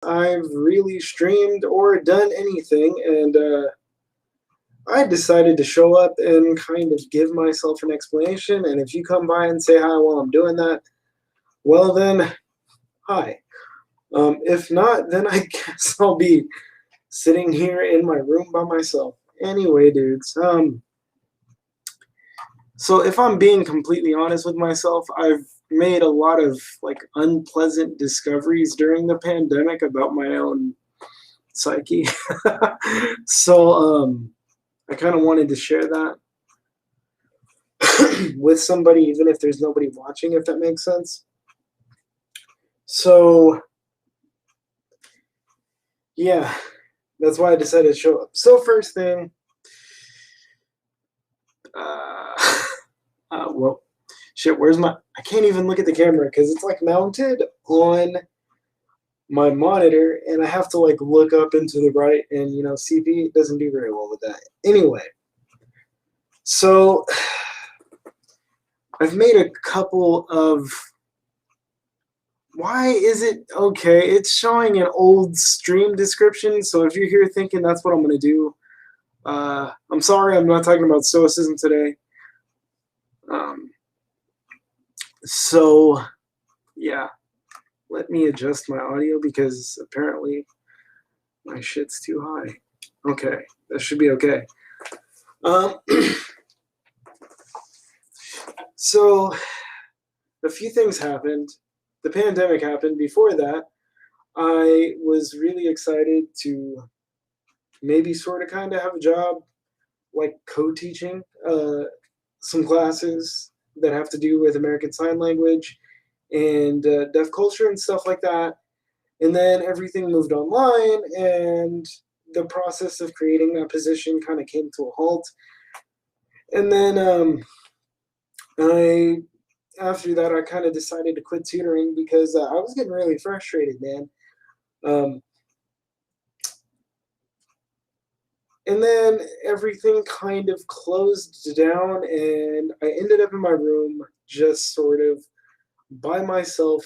I've really streamed or done anything, and I decided to show up and kind of give myself an explanation. And if you come by and say hi while I'm doing that, well then, hi. If not, then I guess I'll be sitting here in my room by myself. Anyway, dudes, so if I'm being completely honest with myself, I've made a lot of like unpleasant discoveries during the pandemic about my own psyche. So I kind of wanted to share that with somebody, even if there's nobody watching, if that makes sense. So yeah, that's why I decided to show up. So first thing, well, shit, where's my? I can't even look at the camera because it's like mounted on my monitor, and I have to like look up into the right, and CP doesn't do very well with that. Anyway, so I've made a couple of. Why is it okay? It's showing an old stream description, so if you're here thinking that's what I'm gonna do, I'm sorry, I'm not talking about stoicism today. So yeah, let me adjust my audio because apparently my shit's too high. Okay, that should be okay. So a few things happened. The pandemic happened. Before that, I was really excited to maybe sort of kind of have a job like co-teaching some classes that have to do with American Sign Language and deaf culture and stuff like that. And then everything moved online, and the process of creating that position kind of came to a halt. And then after that, I kind of decided to quit tutoring because I was getting really frustrated, man. And then everything kind of closed down, and I ended up in my room just sort of by myself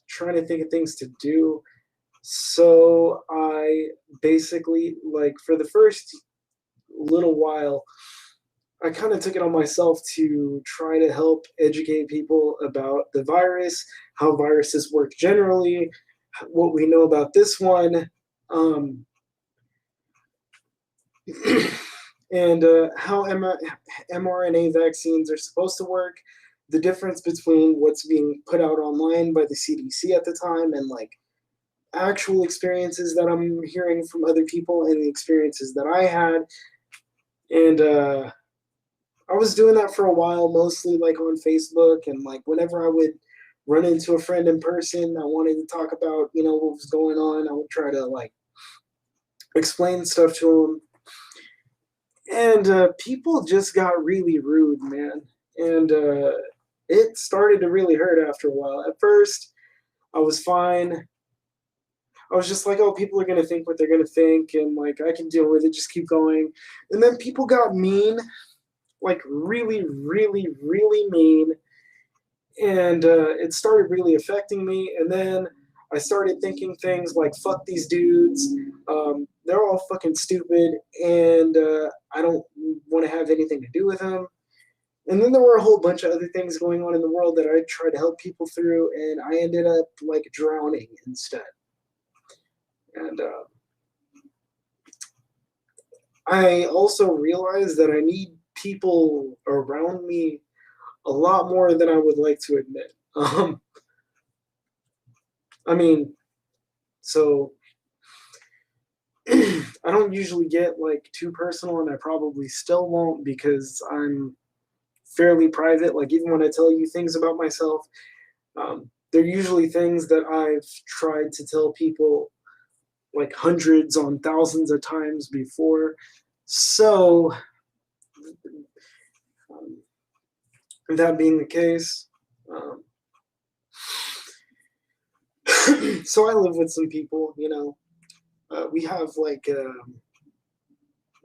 trying to think of things to do. So I basically, like, for the first little while, I kind of took it on myself to try to help educate people about the virus, how viruses work generally, what we know about this one, and how mRNA vaccines are supposed to work, the difference between what's being put out online by the CDC at the time and like actual experiences that I'm hearing from other people and the experiences that I had. And I was doing that for a while, mostly like on Facebook, and like whenever I would run into a friend in person, I wanted to talk about, what was going on. I would try to like explain stuff to them. And people just got really rude, man. And it started to really hurt after a while. At first, I was fine. I was just like, oh, people are going to think what they're going to think, and like, I can deal with it, just keep going. And then people got mean, like really, really, really mean. And it started really affecting me. And then I started thinking things like, fuck these dudes. They're all fucking stupid, and I don't want to have anything to do with them. And then there were a whole bunch of other things going on in the world that I tried to help people through, and I ended up like drowning instead. And I also realized that I need people around me a lot more than I would like to admit. I mean, so I don't usually get like too personal, and I probably still won't because I'm fairly private. Like, even when I tell you things about myself, they're usually things that I've tried to tell people like hundreds on thousands of times before. So that being the case, so I live with some people, we have like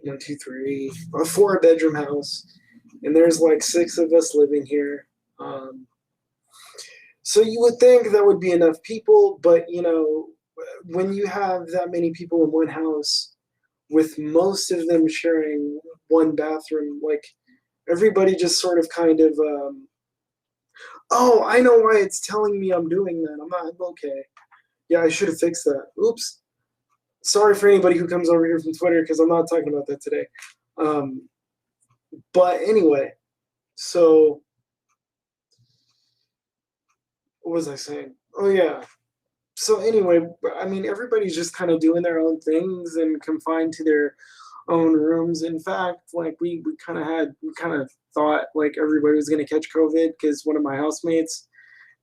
1, 2, 3, a 4-bedroom house, and there's like 6 of us living here. So you would think that would be enough people, but when you have that many people in one house, with most of them sharing one bathroom, like everybody just sort of kind of, oh, I know why it's telling me I'm doing that. I'm okay. Yeah, I should have fixed that. Oops. Sorry for anybody who comes over here from Twitter because I'm not talking about that today. But anyway, so what was I saying? Oh yeah. So anyway, I mean, everybody's just kind of doing their own things and confined to their own rooms. In fact, like we kind of thought like everybody was going to catch COVID because one of my housemates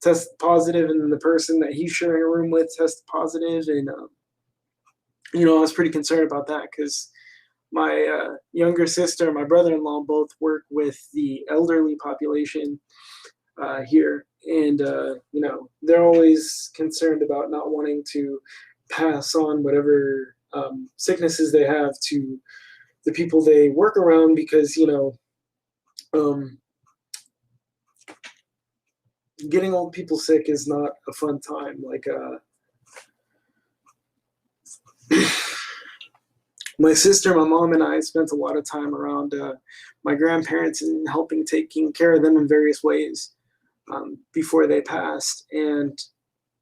tested positive, and then the person that he's sharing a room with tested positive, and I was pretty concerned about that because my younger sister and my brother-in-law both work with the elderly population here, and they're always concerned about not wanting to pass on whatever sicknesses they have to the people they work around because um, getting old people sick is not a fun time. Like my sister, my mom, and I spent a lot of time around my grandparents and helping taking care of them in various ways before they passed. And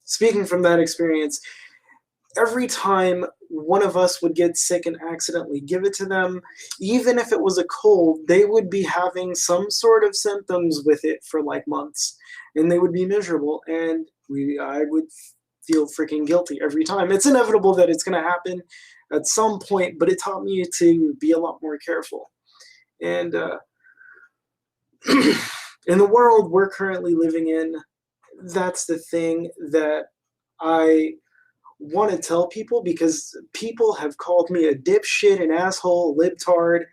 speaking from that experience, every time one of us would get sick and accidentally give it to them, even if it was a cold, they would be having some sort of symptoms with it for like months, and they would be miserable, and I would feel freaking guilty every time. It's inevitable that it's going to happen at some point, but it taught me to be a lot more careful. And in the world we're currently living in, that's the thing that I want to tell people, because people have called me a dipshit, an asshole, libtard,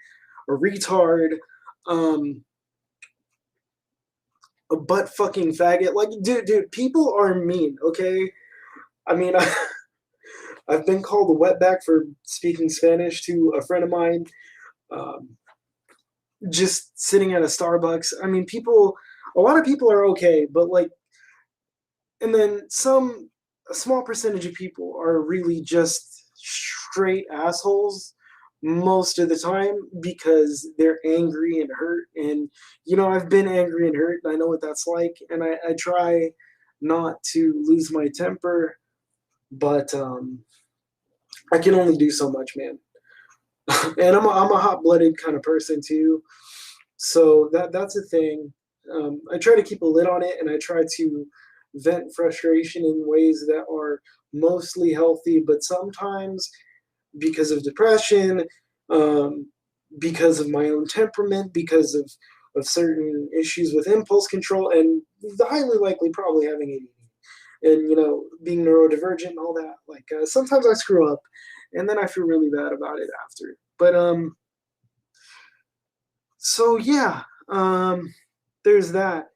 a retard, a butt fucking faggot. Like, dude, people are mean, okay? I mean, I've been called a wetback for speaking Spanish to a friend of mine, just sitting at a Starbucks. I mean, a lot of people are okay, but like, and then a small percentage of people are really just straight assholes most of the time because they're angry and hurt. And, I've been angry and hurt, and I know what that's like. And I try not to lose my temper, but I can only do so much, man. And I'm a hot-blooded kind of person too. So that's a thing. I try to keep a lid on it, and I try to vent frustration in ways that are mostly healthy, but sometimes because of depression, because of my own temperament, because of certain issues with impulse control, and highly likely probably having ADD, and being neurodivergent and all that. Like sometimes I screw up, and then I feel really bad about it after. But so yeah, there's that.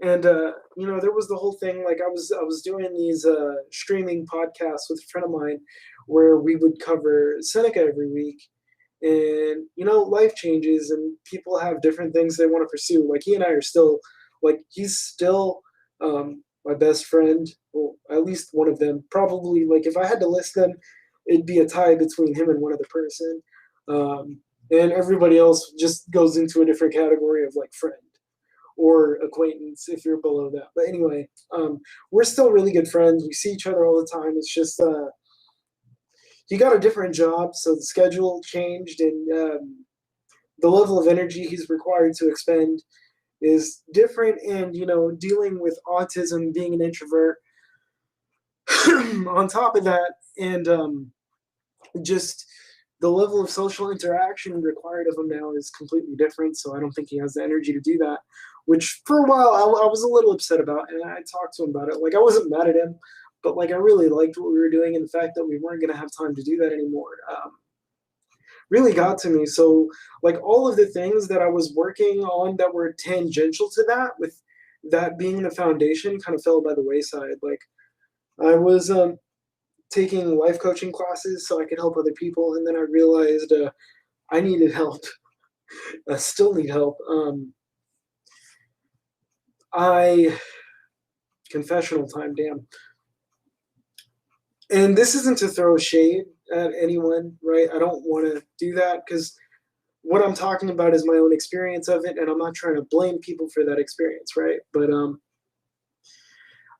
And there was the whole thing. Like I was doing these streaming podcasts with a friend of mine, where we would cover Seneca every week. And life changes, and people have different things they want to pursue. Like he and I are still, like he's still my best friend. Well, at least one of them. Probably, like if I had to list them, it'd be a tie between him and one other person. And everybody else just goes into a different category of like friend or acquaintance if you're below that. But anyway, we're still really good friends. We see each other all the time. It's just he got a different job, so the schedule changed, and the level of energy he's required to expend is different. And dealing with autism, being an introvert, on top of that, and just the level of social interaction required of him now is completely different. So I don't think he has the energy to do that, which for a while I was a little upset about, and I talked to him about it. Like I wasn't mad at him, but like I really liked what we were doing, and the fact that we weren't going to have time to do that anymore really got to me. So like all of the things that I was working on that were tangential to that, with that being the foundation, kind of fell by the wayside. Like I was taking life coaching classes so I could help other people, and then I realized I needed help. I still need help. I confessional time, damn. And this isn't to throw shade at anyone, right? I don't want to do that because what I'm talking about is my own experience of it, and I'm not trying to blame people for that experience, right? But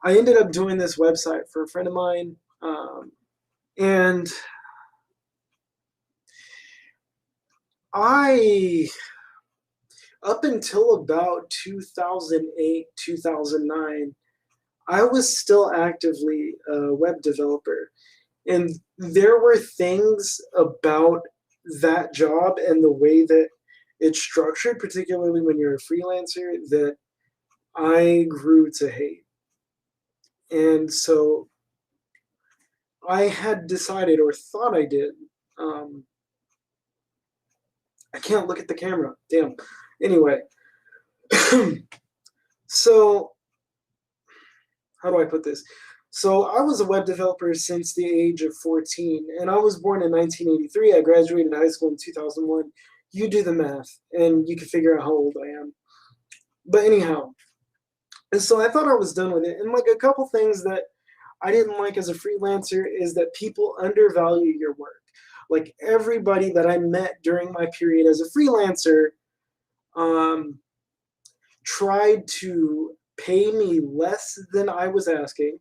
I ended up doing this website for a friend of mine, and I, up until about 2008, 2009, I was still actively a web developer. And there were things about that job and the way that it's structured, particularly when you're a freelancer, that I grew to hate. And so I had decided, or thought I did, um, I can't look at the camera, damn. Anyway, so how do I put this? So I was a web developer since the age of 14, and I was born in 1983. I graduated high school in 2001. You do the math, and you can figure out how old I am. But anyhow, and so I thought I was done with it. And like a couple things that I didn't like as a freelancer is that people undervalue your work. Like everybody that I met during my period as a freelancer um, tried to pay me less than I was asking,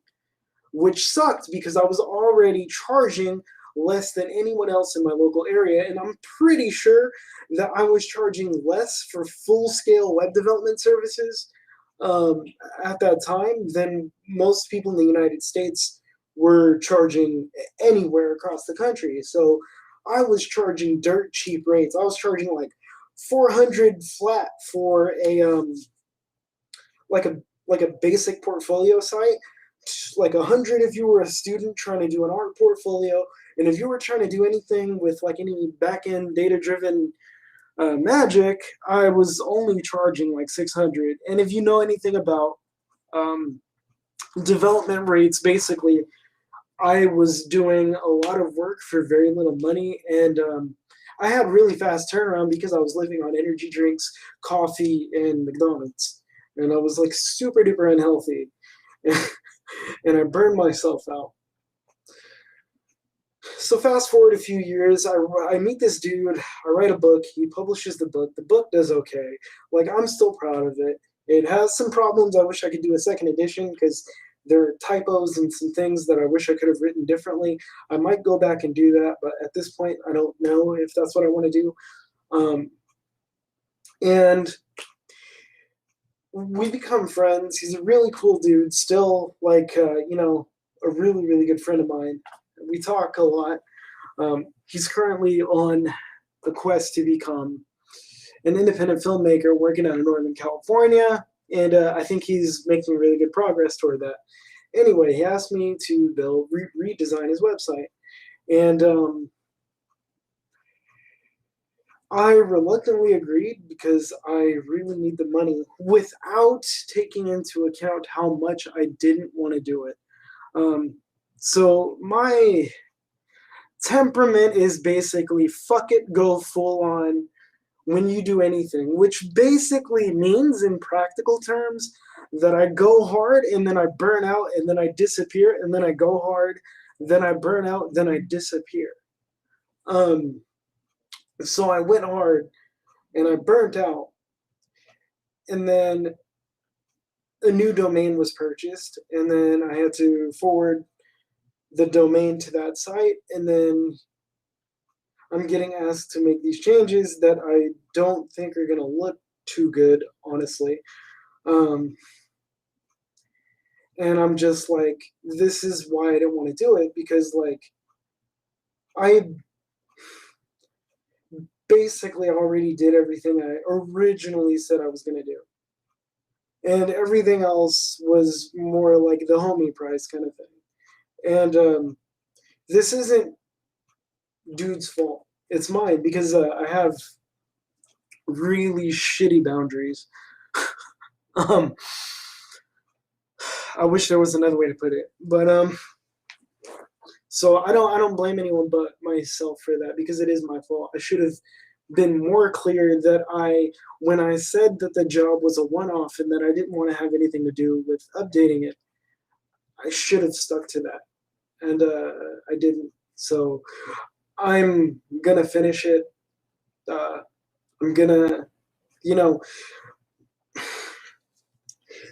which sucked because I was already charging less than anyone else in my local area. And I'm pretty sure that I was charging less for full scale web development services um, at that time than most people in the United States were charging anywhere across the country. So I was charging dirt cheap rates. I was charging like 400 flat for like a like a basic portfolio site, like 100 if you were a student trying to do an art portfolio, and if you were trying to do anything with like any back-end data-driven magic, I was only charging like 600. And if you know anything about um, development rates, basically, I was doing a lot of work for very little money, and I had really fast turnaround because I was living on energy drinks, coffee, and McDonald's, and I was like super duper unhealthy, and I burned myself out. So fast forward a few years, I meet this dude. I write a book. He publishes the book. The book does okay. Like I'm still proud of it. It has some problems. I wish I could do a second edition because there are typos and some things that I wish I could have written differently. I might go back and do that, but at this point, I don't know if that's what I want to do. And we become friends. He's a really cool dude. Still, like a really really good friend of mine. We talk a lot. He's currently on the quest to become an independent filmmaker working out of Northern California, and I think he's making really good progress toward that. Anyway, he asked me to redesign his website, and I reluctantly agreed because I really need the money without taking into account how much I didn't want to do it. So my temperament is basically fuck it, go full on when you do anything, which basically means in practical terms that I go hard and then I burn out and then I disappear and then I go hard, then I burn out, then I disappear. So I went hard and I burnt out, and then a new domain was purchased, and then I had to forward the domain to that site, and then I'm getting asked to make these changes that I don't think are going to look too good, honestly. And I'm just like, this is why I don't want to do it, because like I basically already did everything I originally said I was going to do. And everything else was more like the homie price kind of thing. And this isn't dude's fault. It's mine because I have really shitty boundaries. um, I wish there was another way to put it, but so I don't blame anyone but myself for that because it is my fault. I should have been more clear that when I said that the job was a one-off and that I didn't want to have anything to do with updating it, I should have stuck to that. and I didn't. So I'm gonna finish it. I'm gonna, you know,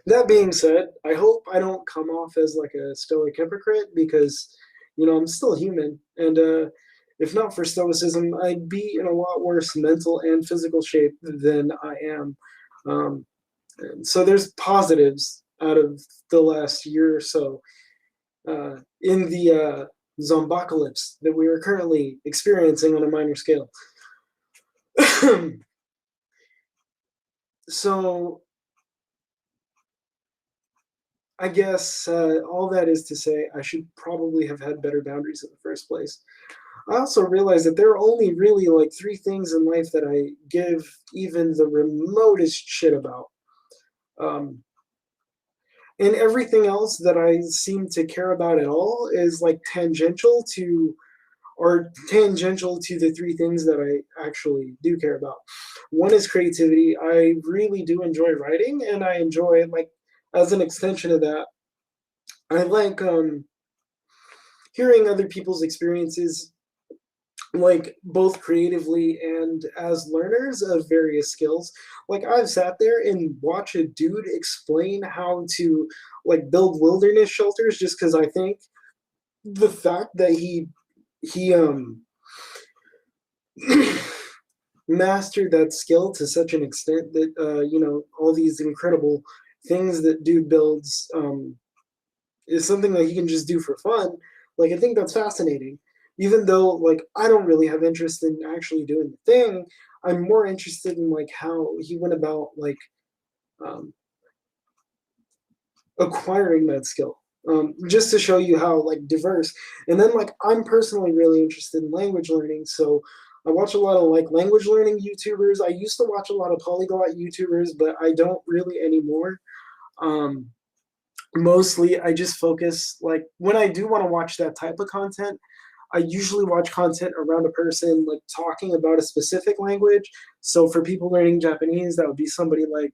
that being said, I hope I don't come off as like a stoic hypocrite because, I'm still human. And if not for stoicism, I'd be in a lot worse mental and physical shape than I am. Um, so there's positives out of the last year or so in the zombocalypse that we are currently experiencing on a minor scale. So I guess all that is to say, I should probably have had better boundaries in the first place. I also realized that there are only really like three things in life that I give even the remotest shit about. Um, and everything else that I seem to care about at all is like tangential to the three things that I actually do care about. One is creativity. I really do enjoy writing, and I enjoy like as an extension of that, I like hearing other people's experiences, like both creatively and as learners of various skills. Like I've sat there and watched a dude explain how to like build wilderness shelters just because I think the fact that he mastered that skill to such an extent that all these incredible things that dude builds is something that he can just do for fun. Like I think that's fascinating. Even though like I don't really have interest in actually doing the thing, I'm more interested in like how he went about like um, acquiring that skill. Just to show you how like diverse. And then like I'm personally really interested in language learning, so I watch a lot of like language learning YouTubers. I used to watch a lot of polyglot YouTubers, but I don't really anymore. Um, Mostly I just focus like when I do want to watch that type of content, I usually watch content around a person like talking about a specific language. So for people learning Japanese, that would be somebody like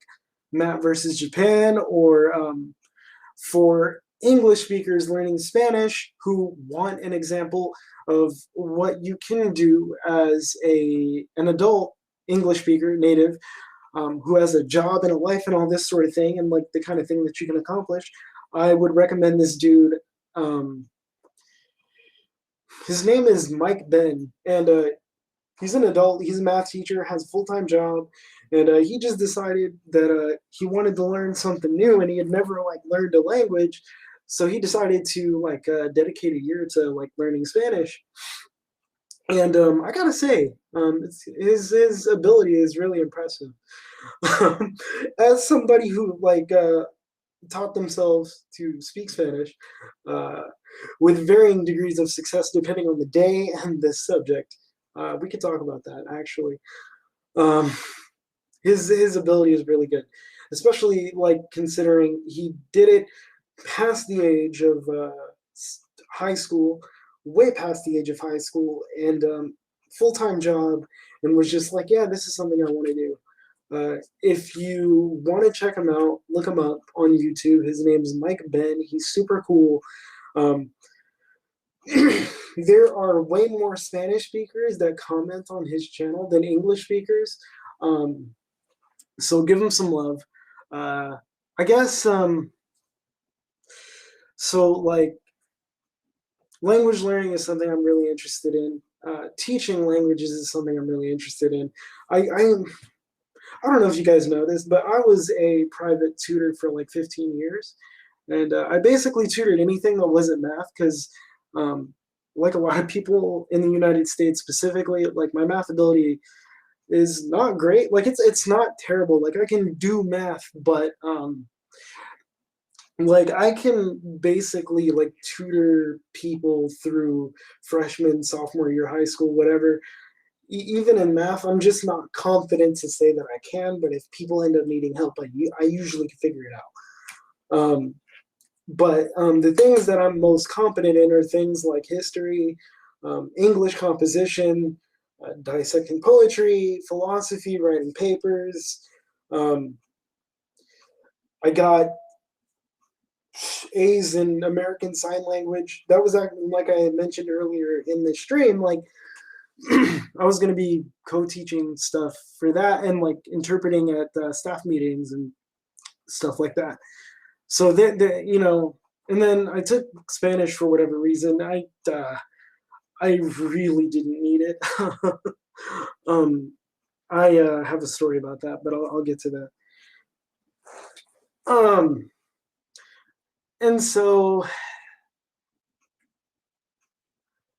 Matt versus Japan, or for English speakers learning Spanish who want an example of what you can do as an adult English speaker, native, who has a job and a life and all this sort of thing, and like the kind of thing that you can accomplish. I would recommend this dude. Um, his name is Mike Ben, and he's an adult. He's a math teacher, has a full-time job, and he just decided that he wanted to learn something new, and he had never like learned a language, so he decided to like dedicate a year to like learning Spanish. And I gotta say, his ability is really impressive. As somebody who like taught themselves to speak Spanish uh, with varying degrees of success depending on the day and the subject. We could talk about that actually. Um, his ability is really good, especially like considering he did it past the age of high school, way past the age of high school, and full time job, and was just like, yeah, this is something I want to do. If you want to check him out, look him up on YouTube. His name is Mike Ben. He's super cool. Um, there are way more Spanish speakers that comment on his channel than English speakers. Um, so give him some love. I guess so. Like language learning is something I'm really interested in. Teaching languages is something I'm really interested in. I don't know if you guys know this, but I was a private tutor for like 15 years. And I basically tutored anything that wasn't math because, like a lot of people in the United States specifically, like my math ability is not great. Like it's not terrible. Like I can do math, but like I can basically like tutor people through freshman, sophomore year, high school, whatever. Even in math, I'm just not confident to say that I can. But if people end up needing help, I usually can figure it out. But the things that I'm most competent in are things like history, English composition, dissecting poetry, philosophy, writing papers. I got A's in American Sign Language. That was like I mentioned earlier in the stream. Like I was going to be co-teaching stuff for that and like interpreting at staff meetings and stuff like that. So and then I took Spanish for whatever reason. I really didn't need it. I have a story about that, but I'll get to that. And so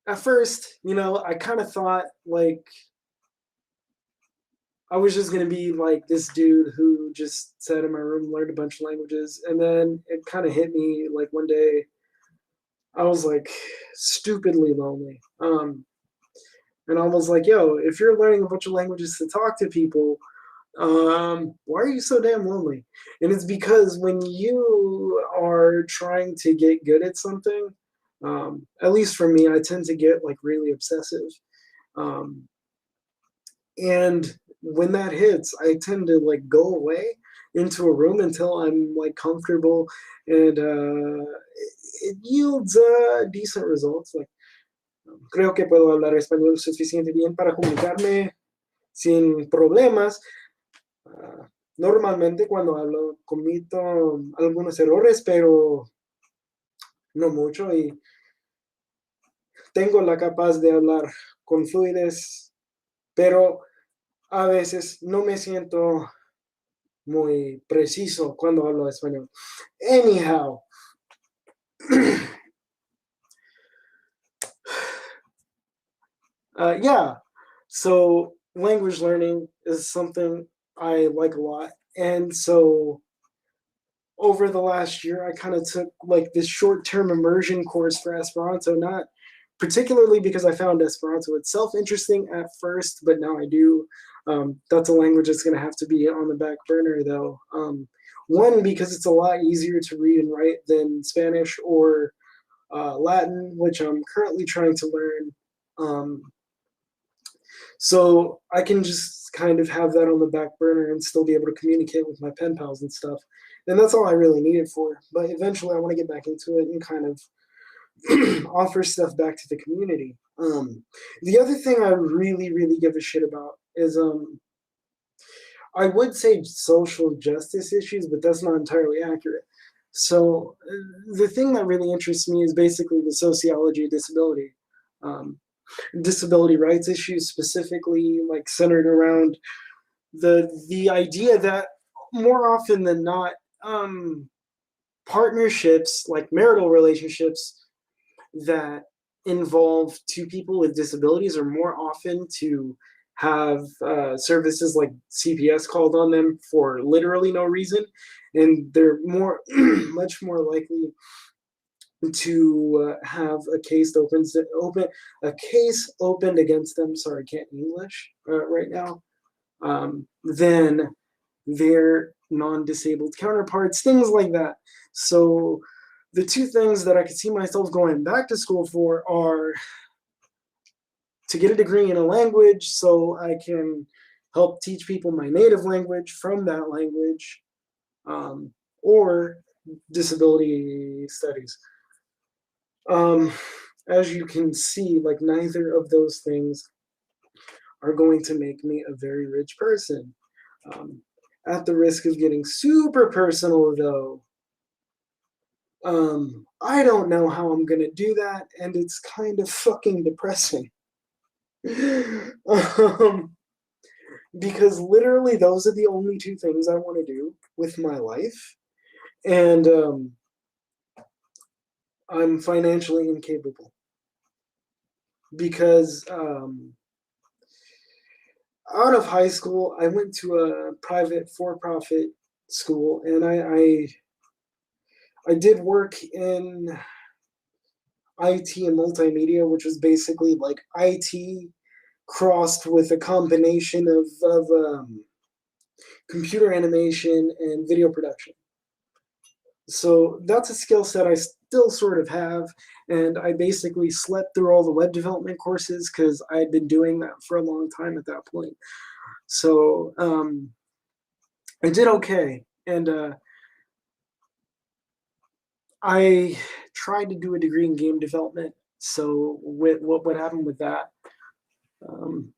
at first, I kind of thought like I was just gonna be like this dude who just sat in my room, learned a bunch of languages, and then it kind of hit me like one day. I was like stupidly lonely. And I was like, yo, if you're learning a bunch of languages to talk to people, why are you so damn lonely? And it's because when you are trying to get good at something, at least for me, I tend to get like really obsessive. And when that hits, I tend to like go away into a room until I'm like comfortable, and it yields decent results. Like, creo que puedo hablar español suficiente bien para comunicarme sin problemas. Normalmente cuando hablo comito algunos errores, pero no mucho, y tengo la capacidad de hablar con fluidez, pero a veces no me siento muy preciso cuando hablo español. Anyhow, yeah, so language learning is something I like a lot. And so over the last year, I kind of took like this short-term immersion course for Esperanto, not particularly because I found Esperanto itself interesting at first, but now I do. That's a language that's going to have to be on the back burner, though. One, because it's a lot easier to read and write than Spanish or Latin, which I'm currently trying to learn. So I can just kind of have that on the back burner and still be able to communicate with my pen pals and stuff. And that's all I really need it for. But eventually I want to get back into it and kind of offer stuff back to the community. The other thing I really, really give a shit about is I would say social justice issues, but that's not entirely accurate. So the thing that really interests me is basically the sociology of disability. Disability rights issues, specifically like centered around the idea that more often than not, partnerships like marital relationships that involve two people with disabilities are more often to have services like CPS called on them for literally no reason, and they're more much more likely to have a case opened against them. Sorry, I can't English right now. Than their non-disabled counterparts, things like that. So the two things that I could see myself going back to school for are to get a degree in a language so I can help teach people my native language from that language, or disability studies. As you can see, like neither of those things are going to make me a very rich person. At the risk of getting super personal, though, I don't know how I'm gonna do that, and it's kind of fucking depressing. Because literally those are the only two things I want to do with my life, and I'm financially incapable because out of high school I went to a private for-profit school, and I did work in IT and multimedia, which was basically like IT crossed with a combination of computer animation and video production. So that's a skill set I still sort of have, and I basically slept through all the web development courses because I had been doing that for a long time at that point. So I did okay, and I tried to do a degree in game development. So what happened with that um,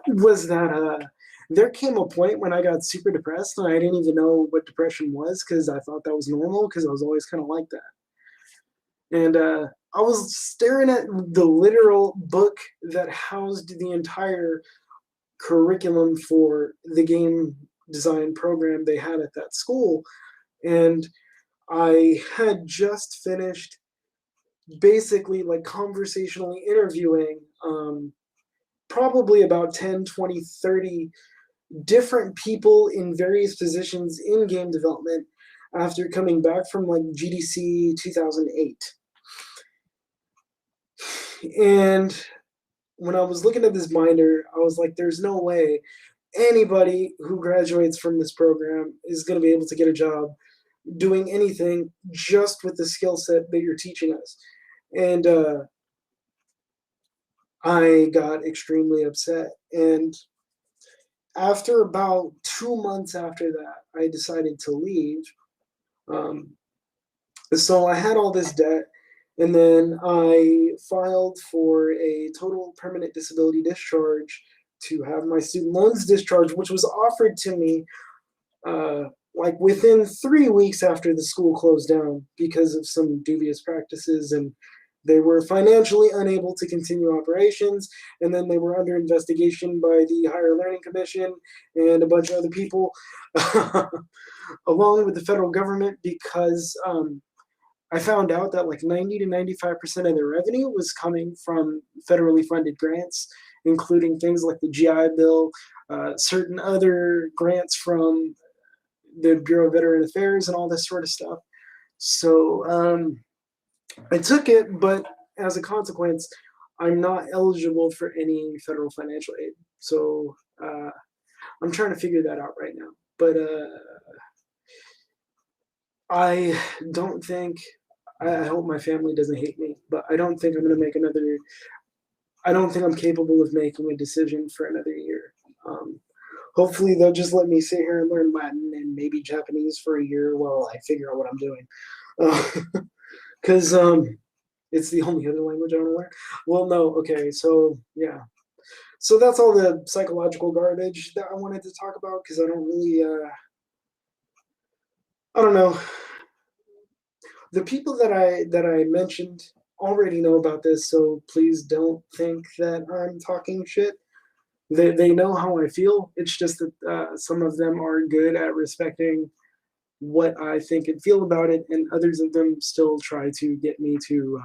was that there came a point when I got super depressed and I didn't even know what depression was because I thought that was normal because I was always kind of like that. And I was staring at the literal book that housed the entire curriculum for the game design program they had at that school. And I had just finished basically like conversationally interviewing probably about 10, 20, 30 different people in various positions in game development after coming back from like GDC 2008. And when I was looking at this binder, I was like, there's no way anybody who graduates from this program is going to be able to get a job doing anything just with the skill set that you're teaching us. And I got extremely upset. And after about 2 months after that, I decided to leave. Um, so I had all this debt, and then I filed for a total permanent disability discharge to have my student loans discharged, which was offered to me like within 3 weeks after the school closed down because of some dubious practices, and they were financially unable to continue operations, and then they were under investigation by the Higher Learning Commission and a bunch of other people along with the federal government because I found out that like 90 to 95% of their revenue was coming from federally funded grants, including things like the GI Bill, certain other grants from the Bureau of Veteran Affairs, and all this sort of stuff. So I took it, but as a consequence, I'm not eligible for any federal financial aid. So I'm trying to figure that out right now. But I don't think, I hope my family doesn't hate me, but I don't think I'm going to make another, I don't think I'm capable of making a decision for another year. Hopefully they'll just let me sit here and learn Latin and maybe Japanese for a year while I figure out what I'm doing. Because it's the only other language I want to learn. Well, no, okay, so yeah. So that's all the psychological garbage that I wanted to talk about because I don't really, I don't know. The people that I mentioned already know about this, so please don't think that I'm talking shit. They know how I feel. It's just that some of them are good at respecting what I think and feel about it, and others of them still try to get me to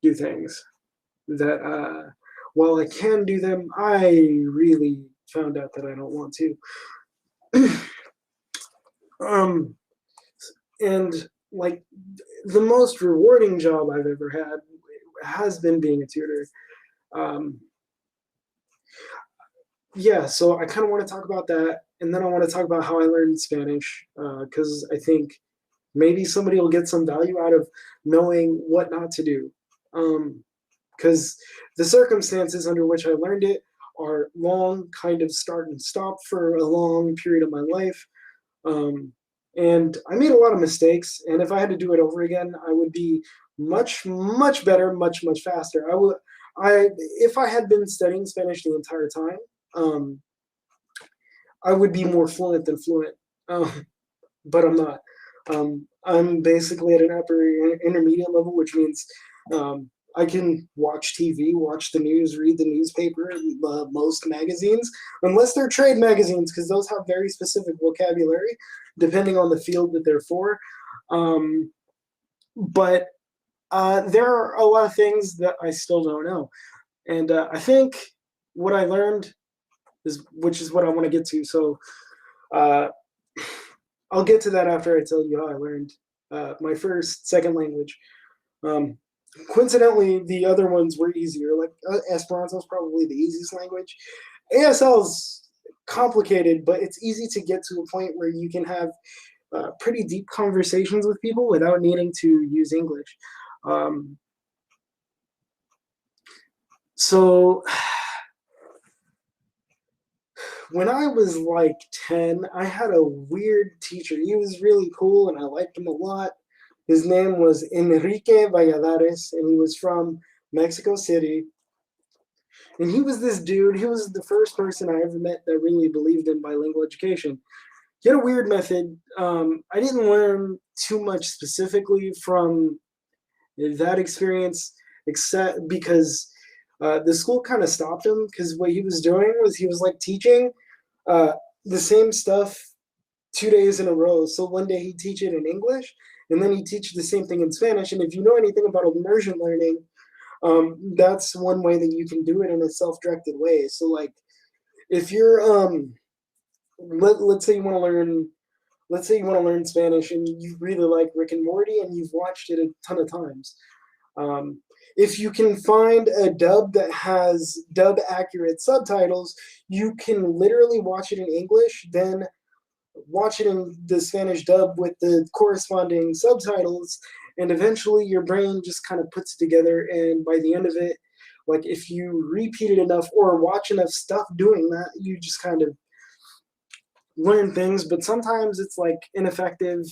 do things that, while I can do them, I really found out that I don't want to. And like the most rewarding job I've ever had has been being a tutor. Um, yeah, so I kind of want to talk about that, and then I want to talk about how I learned Spanish because I think maybe somebody will get some value out of knowing what not to do. Because the circumstances under which I learned it are long, kind of start and stop for a long period of my life. And I made a lot of mistakes, and if I had to do it over again, I would be much, much better, much, much faster. If I had been studying Spanish the entire time, I would be more fluent than fluent, but I'm not. I'm basically at an upper intermediate level, which means I can watch TV, watch the news, read the newspaper, most magazines, unless they're trade magazines, because those have very specific vocabulary, depending on the field that they're for. But there are a lot of things that I still don't know. And I think what I learned which is what I want to get to. So I'll get to that after I tell you how I learned my second language. Coincidentally, the other ones were easier. Like Esperanto is probably the easiest language. ASL is complicated, but it's easy to get to a point where you can have pretty deep conversations with people without needing to use English. So when I was like 10, I had a weird teacher. He was really cool and I liked him a lot. His name was Enrique Valladares, and he was from Mexico City. And he was this dude, he was the first person I ever met that really believed in bilingual education. He had a weird method. I didn't learn too much specifically from that experience, except because the school kind of stopped him because what he was doing was he was like teaching uh, the same stuff 2 days in a row. So one day he'd teach it in English, and then he'd teach the same thing in Spanish. And if you know anything about immersion learning, that's one way that you can do it in a self-directed way. So like if you're let's say you want to learn Spanish and you really like Rick and Morty and you've watched it a ton of times. If you can find a dub that has dub accurate subtitles, you can literally watch it in English, then watch it in the Spanish dub with the corresponding subtitles, and eventually your brain just kind of puts it together. And by the end of it, like if you repeat it enough or watch enough stuff doing that, you just kind of learn things. But sometimes it's like ineffective.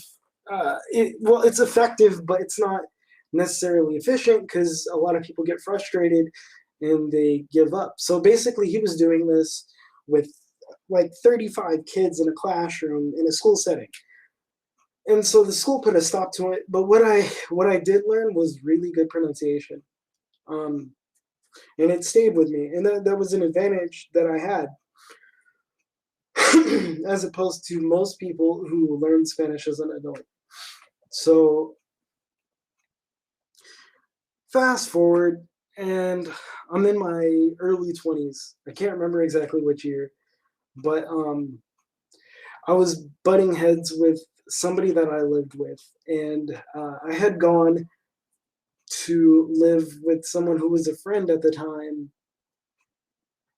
It's effective, but it's not necessarily efficient because a lot of people get frustrated and they give up. So basically, he was doing this with like 35 kids in a classroom in a school setting. And so the school put a stop to it. But what I did learn was really good pronunciation. Um, and it stayed with me. And that was an advantage that I had as opposed to most people who learn Spanish as an adult. So fast forward, and I'm in my early 20s. I can't remember exactly which year, but I was butting heads with somebody that I lived with, and I had gone to live with someone who was a friend at the time,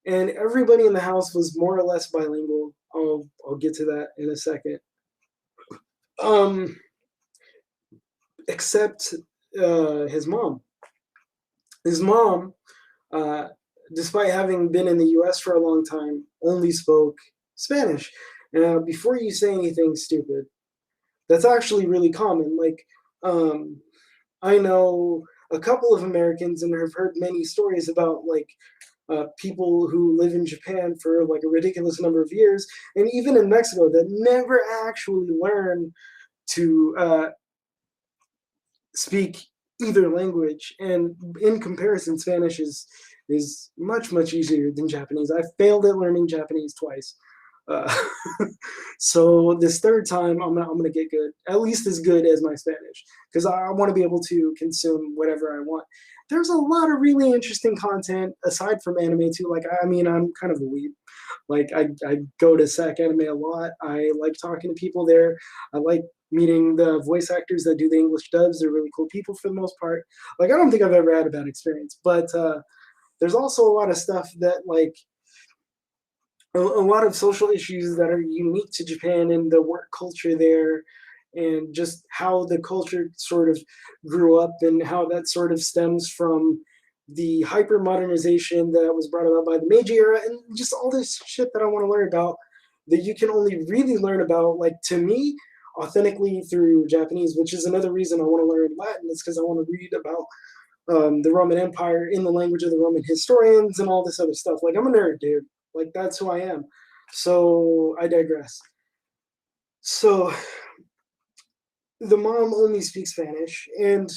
and everybody in the house was more or less bilingual. I'll get to that in a second. Um, except his mom. His mom, uh, despite having been in the U.S. for a long time, only spoke Spanish. Now, before you say anything stupid, that's actually really common. Like, I know a couple of Americans and have heard many stories about like people who live in Japan for like a ridiculous number of years, and even in Mexico that never actually learn to speak either language. And in comparison, Spanish is much easier than Japanese. I failed at learning Japanese twice. Uh, so this third time, I'm gonna get good, at least as good as my Spanish, because I want to be able to consume whatever I want. There's a lot of really interesting content aside from anime too. Like I mean, I'm kind of a weeb. Like I go to SAC Anime a lot. I like talking to people there. I like meeting the voice actors that do the English dubs. They're really cool people for the most part. Like I don't think I've ever had a bad experience. But there's also a lot of stuff that like a lot of social issues that are unique to Japan and the work culture there, and just how the culture sort of grew up and how that sort of stems from the hyper modernization that was brought about by the Meiji era, and just all this shit that I want to learn about that you can only really learn about, like to me, authentically through Japanese, which is another reason I want to learn Latin, is because I want to read about the Roman Empire in the language of the Roman historians and all this other stuff. Like I'm a nerd, dude. Like that's who I am. So I digress. So the mom only speaks Spanish, and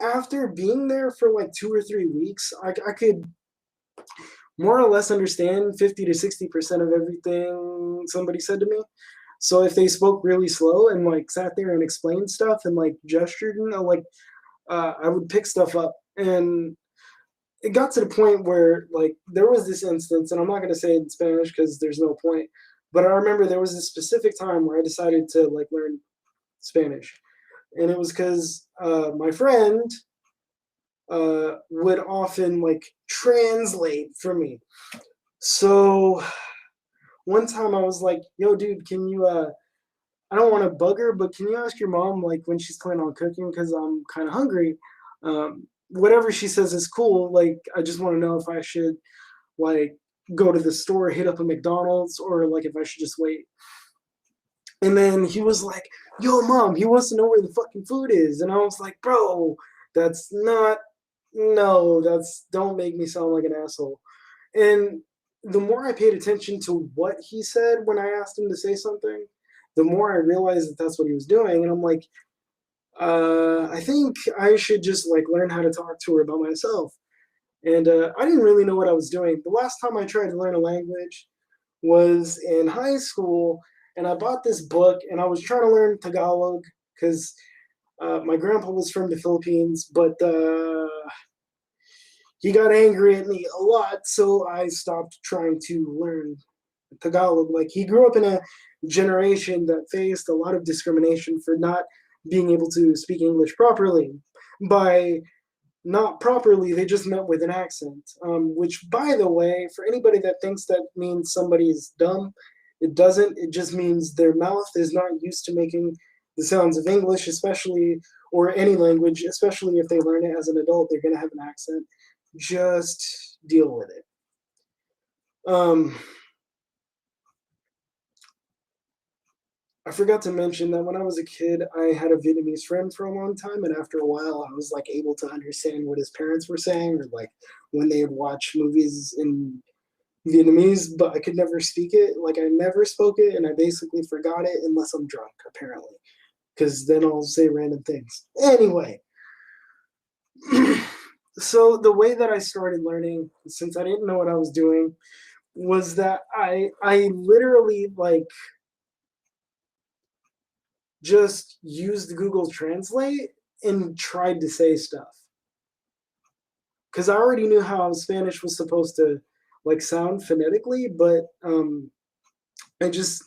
after being there for like 2 or 3 weeks, I could more or less understand 50 to 60% of everything somebody said to me. So if they spoke really slow and like sat there and explained stuff and like gestured, like I would pick stuff up. And it got to the point where like there was this instance, and I'm not going to say it in Spanish because there's no point, but I remember there was a specific time where I decided to like learn Spanish, and it was because my friend would often like translate for me. So one time I was like, "Yo, dude, can you? I don't want to bug her, but can you ask your mom like when she's planning on cooking? Because I'm kind of hungry. Whatever she says is cool. Like, I just want to know if I should like go to the store, hit up a McDonald's, or like if I should just wait. And then he was like, "Yo, mom," he wants to know where the fucking food is. And I was like, "Bro, that's not, no, that's, don't make me sound like an asshole." And the more I paid attention to what he said when I asked him to say something, the more I realized that that's what he was doing. And I'm like, I think I should just like learn how to talk to her about myself. And I didn't really know what I was doing. The last time I tried to learn a language was in high school, and I bought this book, and I was trying to learn Tagalog because my grandpa was from the Philippines, but he got angry at me a lot, so I stopped trying to learn Tagalog. Like, he grew up in a generation that faced a lot of discrimination for not being able to speak English properly. By not properly, they just meant with an accent. Which, by the way, for anybody that thinks that means somebody is dumb, it doesn't. It just means their mouth is not used to making the sounds of English, especially, or any language, especially if they learn it as an adult, they're going to have an accent. Just deal with it. I forgot to mention that when I was a kid, I had a Vietnamese friend for a long time, and after a while, I was like able to understand what his parents were saying, or like when they would watch movies in Vietnamese, but I could never speak it. Like, I never spoke it, and I basically forgot it unless I'm drunk, apparently, because then I'll say random things. Anyway, so the way that I started learning, since I didn't know what I was doing, was that I literally like just used Google Translate and tried to say stuff. Because I already knew how Spanish was supposed to like sound phonetically, but I just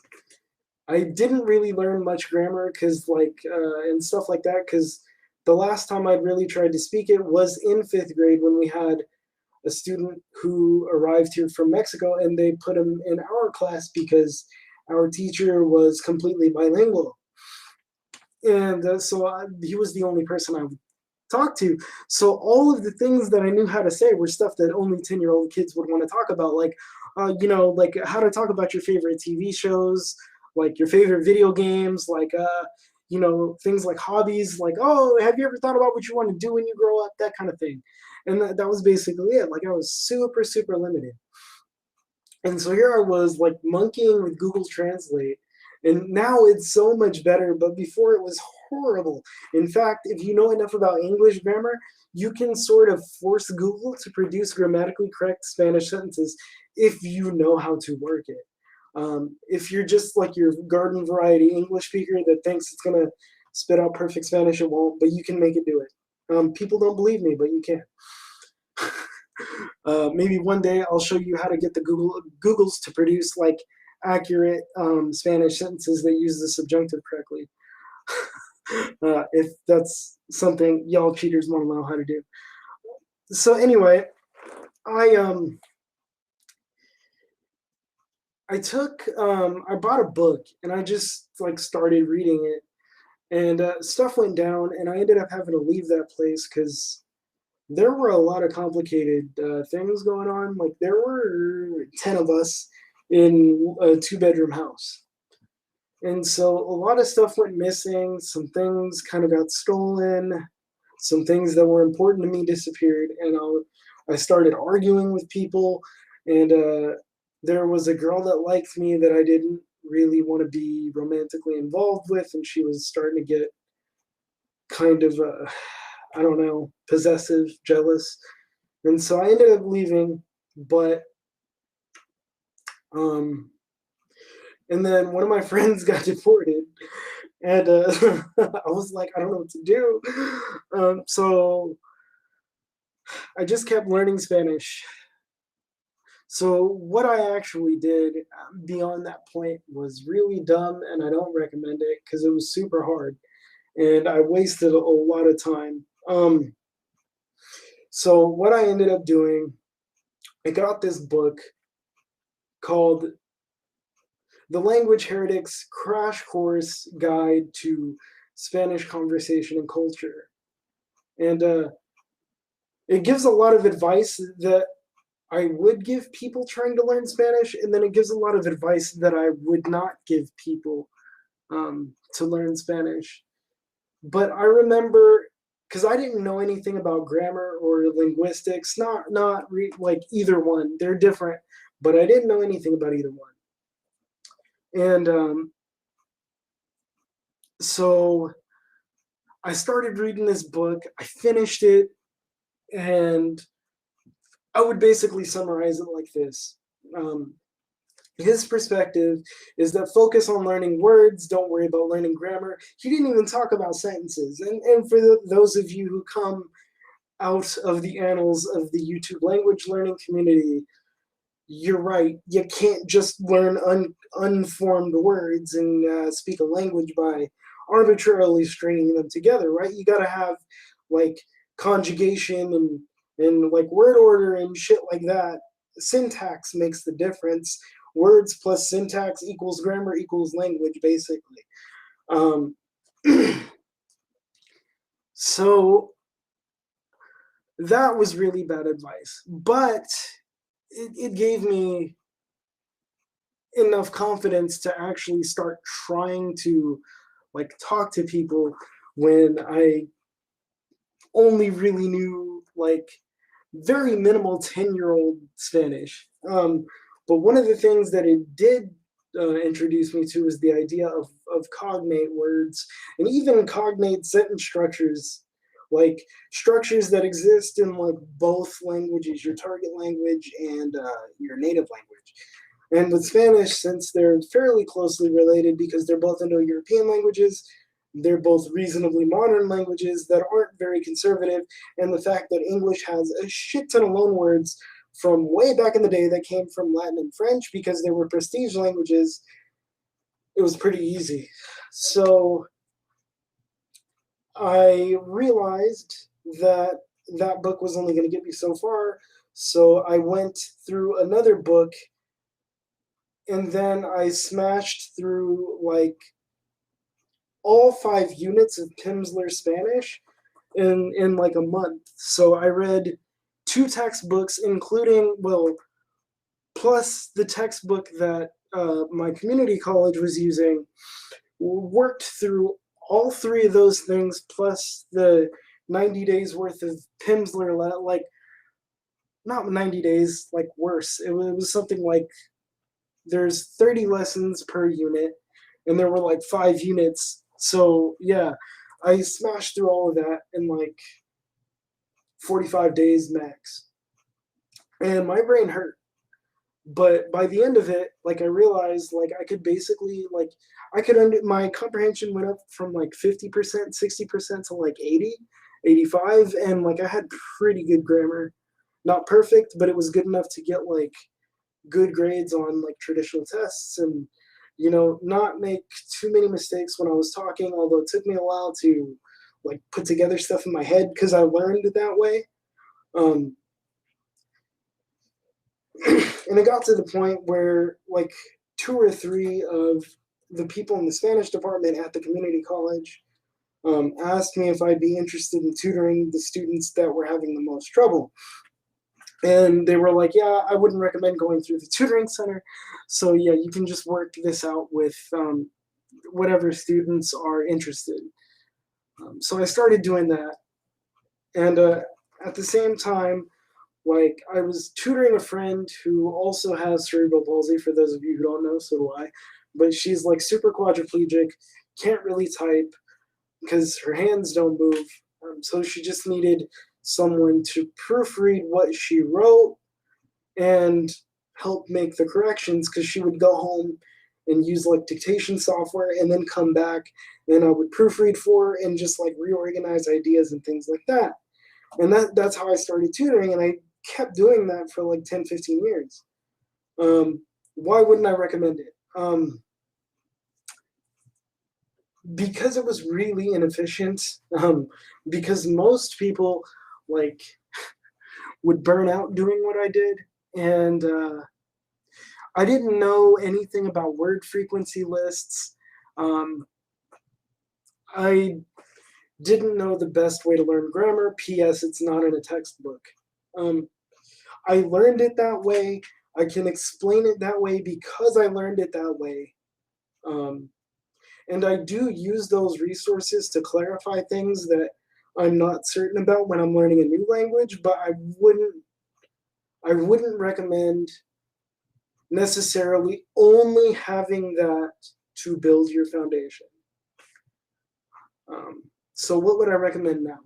I didn't really learn much grammar because like and stuff like that. Because the last time I'd really tried to speak it was in fifth grade when we had a student who arrived here from Mexico, and they put him in our class because our teacher was completely bilingual. And he was the only person I would talk to. So all of the things that I knew how to say were stuff that only 10-year-old kids would want to talk about, like, like how to talk about your favorite TV shows, like your favorite video games, like, things like hobbies, like, oh, have you ever thought about what you want to do when you grow up, that kind of thing. And that was basically it. Like, I was super, super limited. And so here I was, like, monkeying with Google Translate, and now it's so much better, but before it was horrible. In fact, if you know enough about English grammar, you can sort of force Google to produce grammatically correct Spanish sentences if you know how to work it. If you're just like your garden variety English speaker that thinks it's going to spit out perfect Spanish, it won't, but you can make it do it. People don't believe me, but you can. Maybe one day I'll show you how to get the Googles to produce like accurate Spanish sentences that use the subjunctive correctly. If that's something y'all cheaters want to know how to do. So anyway, I bought a book, and I just like started reading it, and stuff went down, and I ended up having to leave that place because there were a lot of complicated things going on. Like, there were 10 of us in a 2-bedroom house. And so a lot of stuff went missing. Some things kind of got stolen. Some things that were important to me disappeared. And I started arguing with people. And there was a girl that liked me that I didn't really want to be romantically involved with. And she was starting to get kind of, I don't know, possessive, jealous. And so I ended up leaving. But and then one of my friends got deported, and I was like, I don't know what to do. So I just kept learning Spanish. So what I actually did beyond that point was really dumb, and I don't recommend it because it was super hard, and I wasted a lot of time. So what I ended up doing, I got this book called The Language Heretics Crash Course Guide to Spanish Conversation and Culture. And it gives a lot of advice that I would give people trying to learn Spanish, and then it gives a lot of advice that I would not give people to learn Spanish. But I remember, because I didn't know anything about grammar or linguistics, like either one. They're different, but I didn't know anything about either one. And so I started reading this book. I finished it, and I would basically summarize it like this. His perspective is that focus on learning words, don't worry about learning grammar. He didn't even talk about sentences. And for those of you who come out of the annals of the YouTube language learning community, you're right. You can't just learn unformed words and speak a language by arbitrarily stringing them together, right? You got to have like conjugation and like word order and shit like that. Syntax makes the difference. Words plus syntax equals grammar equals language, basically. So that was really bad advice, but it gave me enough confidence to actually start trying to like talk to people when I only really knew like very minimal 10-year-old Spanish. But one of the things that it did introduce me to is the idea of cognate words and even cognate sentence structures, like structures that exist in like both languages, your target language and your native language. And with Spanish, since they're fairly closely related because they're both Indo-European languages, they're both reasonably modern languages that aren't very conservative, and the fact that English has a shit ton of loanwords from way back in the day that came from Latin and French because they were prestige languages, it was pretty easy. So I realized that that book was only going to get me so far, so I went through another book, and then I smashed through like all 5 units of Pimsleur Spanish in like a month. So I read 2 textbooks, including, well, plus the textbook that my community college was using, worked through all 3 of those things, plus the 90 days worth of Pimsleur, like, not 90 days, like worse. It was something like there's 30 lessons per unit, and there were like 5 units. So yeah, I smashed through all of that in like 45 days max. And my brain hurt. But by the end of it, like I realized like I could basically like my comprehension went up from like 50%, 60% to like 80, 85, and like I had pretty good grammar. Not perfect, but it was good enough to get like good grades on like traditional tests and not make too many mistakes when I was talking, although it took me a while to like put together stuff in my head because I learned it that way. And it got to the point where like 2 or 3 of the people in the Spanish department at the community college asked me if I'd be interested in tutoring the students that were having the most trouble. And they were like, yeah, I wouldn't recommend going through the tutoring center. So yeah, you can just work this out with whatever students are interested. So I started doing that. And at the same time, like I was tutoring a friend who also has cerebral palsy, for those of you who don't know, so do I. But she's like super quadriplegic, can't really type because her hands don't move. So she just needed someone to proofread what she wrote and help make the corrections because she would go home and use like dictation software and then come back and I would proofread for her and just like reorganize ideas and things like that. And that's how I started tutoring, and I kept doing that for like 10, 15 years. Why wouldn't I recommend it? Because it was really inefficient, because most people like would burn out doing what I did, and I didn't know anything about word frequency lists. I didn't know the best way to learn grammar. P.S. It's not in a textbook. I learned it that way. I can explain it that way because I learned it that way. And I do use those resources to clarify things that I'm not certain about when I'm learning a new language, but I wouldn't recommend necessarily only having that to build your foundation. So what would I recommend now?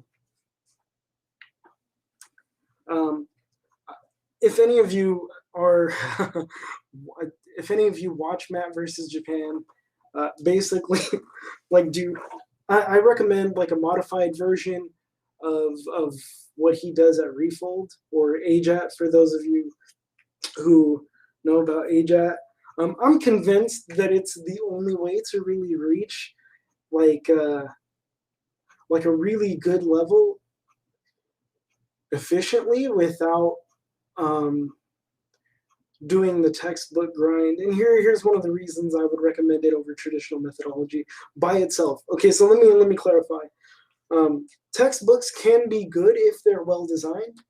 If any of you are, if any of you watch Matt versus Japan, basically, like I recommend like a modified version of what he does at Refold or AJAT for those of you who know about AJAT. I'm convinced that it's the only way to really reach like a really good level efficiently without doing the textbook grind. And here's one of the reasons I would recommend it over traditional methodology by itself. Okay, so let me clarify. Textbooks can be good if they're well designed,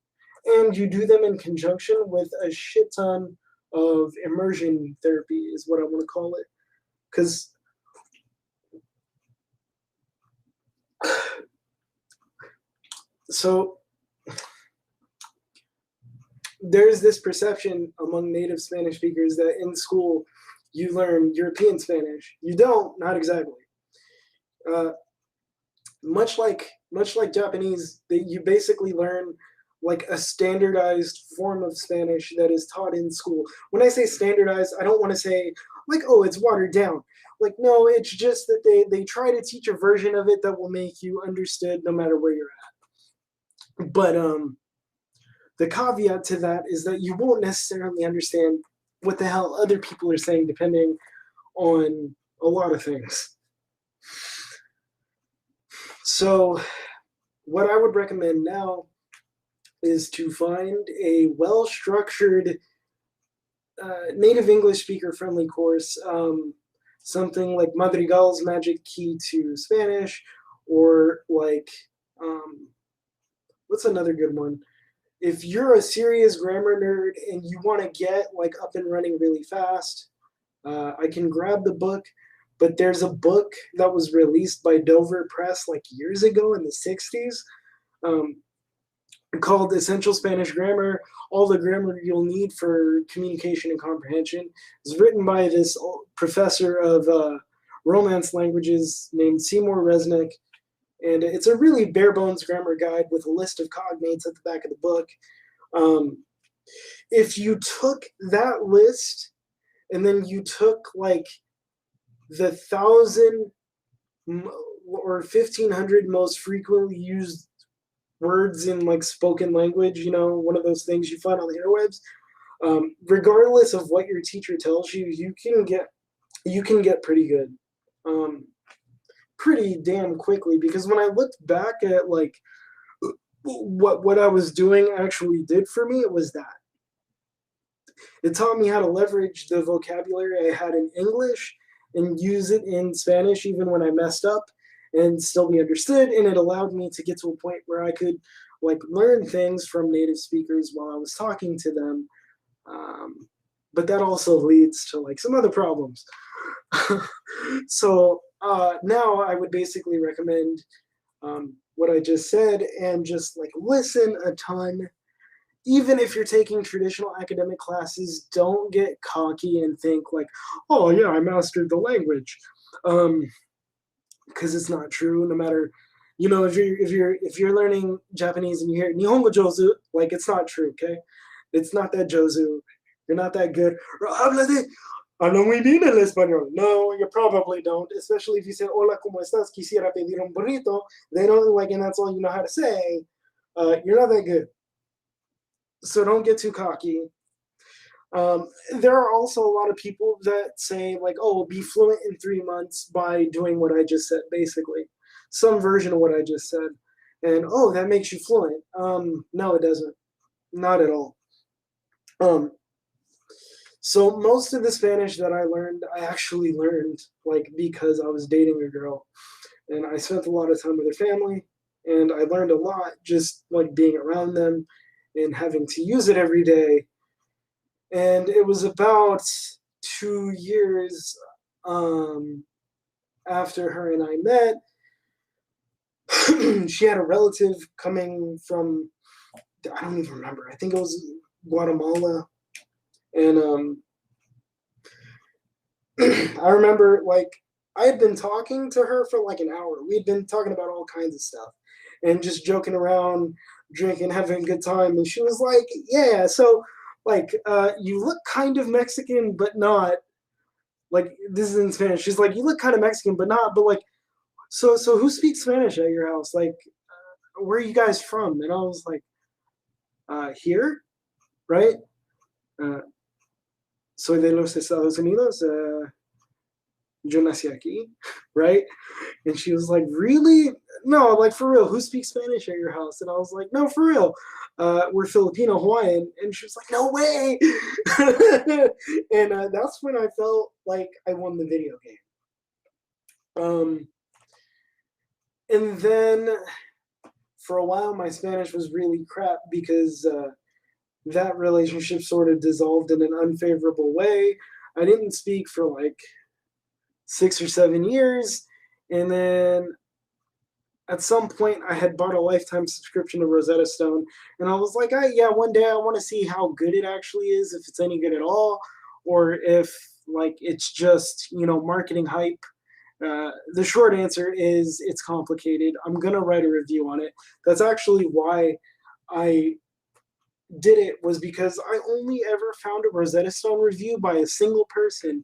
and you do them in conjunction with a shit ton of immersion therapy is what I want to call it. Because so there's this perception among native Spanish speakers that in school you learn European Spanish. You don't, not exactly. Much like Japanese, you basically learn like a standardized form of Spanish that is taught in school. When I say standardized, I don't want to say like, oh, it's watered down. Like, no, it's just that they try to teach a version of it that will make you understood no matter where you're at. But the caveat to that is that you won't necessarily understand what the hell other people are saying depending on a lot of things. So what I would recommend now is to find a well-structured native English speaker-friendly course, something like Madrigal's Magic Key to Spanish, or like, what's another good one? If you're a serious grammar nerd and you want to get like up and running really fast, I can grab the book, but there's a book that was released by Dover Press like years ago in the 60s called Essential Spanish Grammar, All the Grammar You'll Need for Communication and Comprehension. It's written by this professor of Romance languages named Seymour Resnick. And it's a really bare bones grammar guide with a list of cognates at the back of the book. If you took that list and then you took like the 1,000 or 1,500 most frequently used words in like spoken language, you know, one of those things you find on the interwebs, regardless of what your teacher tells you, you can get pretty good. Pretty damn quickly, because when I looked back at like what I was doing actually did for me, it was that it taught me how to leverage the vocabulary I had in English and use it in Spanish even when I messed up and still be understood, and it allowed me to get to a point where I could like learn things from native speakers while I was talking to them, but that also leads to like some other problems. So now I would basically recommend what I just said and just like listen a ton. Even if you're taking traditional academic classes, don't get cocky and think like, oh yeah, I mastered the language, because it's not true. No matter, you know, if you're learning Japanese and you hear Nihongo Jozu, like it's not true. Okay, it's not that Jozu. You're not that good. Hablo muy bien el español. No, you probably don't, especially if you say, hola, ¿cómo estás? Quisiera pedir un burrito. They don't like, and that's all you know how to say. You're not that good. So don't get too cocky. There are also a lot of people that say, like, oh, be fluent in 3 months by doing what I just said, basically. Some version of what I just said. And, oh, that makes you fluent. No, it doesn't. Not at all. So most of the Spanish that I learned, I actually learned like because I was dating a girl, and I spent a lot of time with her family, and I learned a lot just like being around them and having to use it every day. And it was about 2 years after her and I met. She had a relative coming from, I don't even remember, I think it was Guatemala. And I remember, like, I had been talking to her for like an hour. We'd been talking about all kinds of stuff and just joking around, drinking, having a good time. And she was like, yeah, so, like, you look kind of Mexican, but not. Like, this is in Spanish. She's like, you look kind of Mexican, but not. But, like, so who speaks Spanish at your house? Like, where are you guys from? And I was like, here, right? Soy de los Estados Unidos. Yo nací aquí, right? And she was like, really? No, like, for real, who speaks Spanish at your house? And I was like, no, for real. We're Filipino Hawaiian. And she was like, no way. And that's when I felt like I won the video game. And then for a while, my Spanish was really crap because that relationship sort of dissolved in an unfavorable way. I didn't speak for like 6 or 7 years. And then at some point, I had bought a lifetime subscription to Rosetta Stone. And I was like, yeah, one day I want to see how good it actually is, if it's any good at all, or if like it's just, marketing hype. The short answer is it's complicated. I'm going to write a review on it. That's actually why I did it, was because I only ever found a Rosetta Stone review by a single person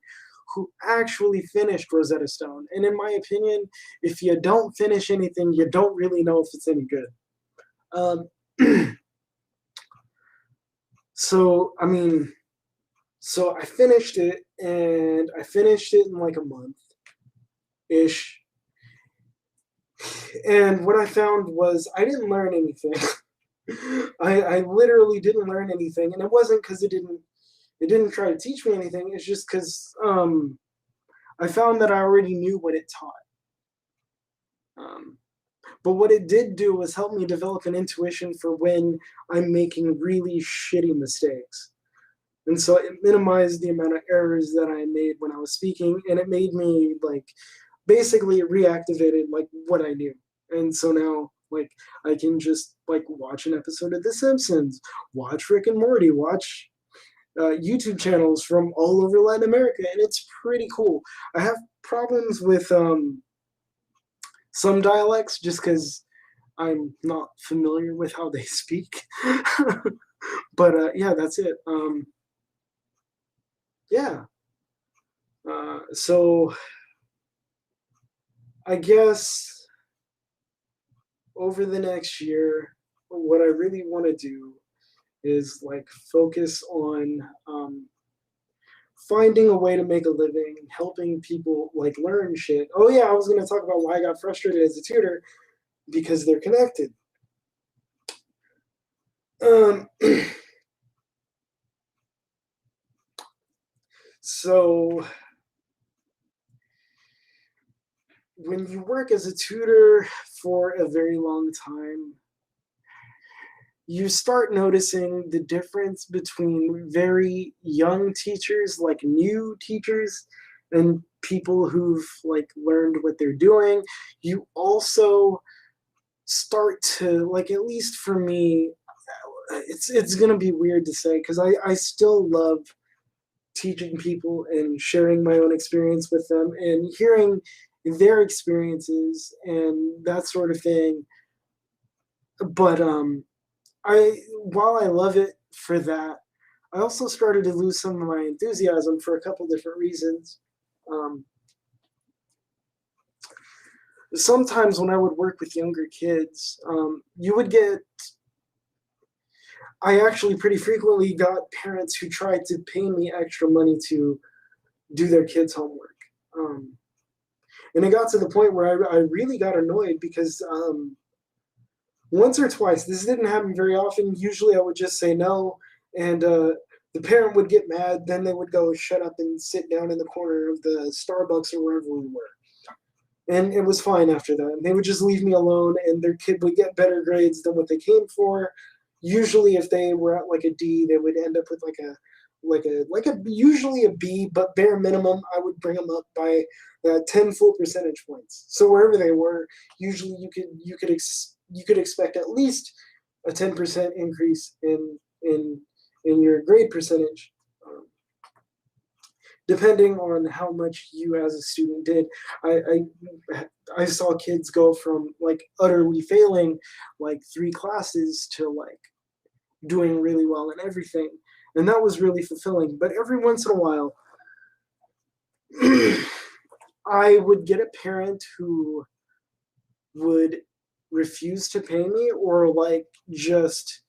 who actually finished Rosetta Stone. And in my opinion, if you don't finish anything, you don't really know if it's any good. So I finished it, and I finished it in like a month-ish. And what I found was I didn't learn anything. I literally didn't learn anything, and it wasn't because it didn't try to teach me anything. It's just because I found that I already knew what it taught. But what it did do was help me develop an intuition for when I'm making really shitty mistakes. And so it minimized the amount of errors that I made when I was speaking, and it made me, like, basically it reactivated, like, what I knew. And so now, like, I can just, like, watch an episode of The Simpsons, watch Rick and Morty, watch YouTube channels from all over Latin America, and it's pretty cool. I have problems with some dialects just because I'm not familiar with how they speak. But yeah, that's it. Yeah. So I guess over the next year, what I really want to do is like focus on finding a way to make a living, helping people like learn shit. Oh yeah, I was going to talk about why I got frustrated as a tutor, because they're connected. So when you work as a tutor for a very long time, you start noticing the difference between very young teachers, like new teachers, and people who've like learned what they're doing. You also start to, like, at least for me, it's gonna be weird to say because I still love teaching people and sharing my own experience with them and hearing their experiences and that sort of thing. But while I love it for that, I also started to lose some of my enthusiasm for a couple different reasons. Sometimes when I would work with younger kids, you would get, I actually pretty frequently got parents who tried to pay me extra money to do their kids' homework. And it got to the point where I really got annoyed because once or twice, this didn't happen very often. Usually I would just say no, and the parent would get mad. Then they would go shut up and sit down in the corner of the Starbucks or wherever we were. And it was fine after that. They would just leave me alone, and their kid would get better grades than what they came for. usually if they were at like a D, they would end up with like a usually a B, but bare minimum, I would bring them up by 10 full percentage points. So wherever they were, usually you could expect at least a 10% increase in your grade percentage, depending on how much you as a student did. I saw kids go from like utterly failing like 3 classes to like doing really well in everything, and that was really fulfilling. But every once in a while, I would get a parent who would refuse to pay me or like just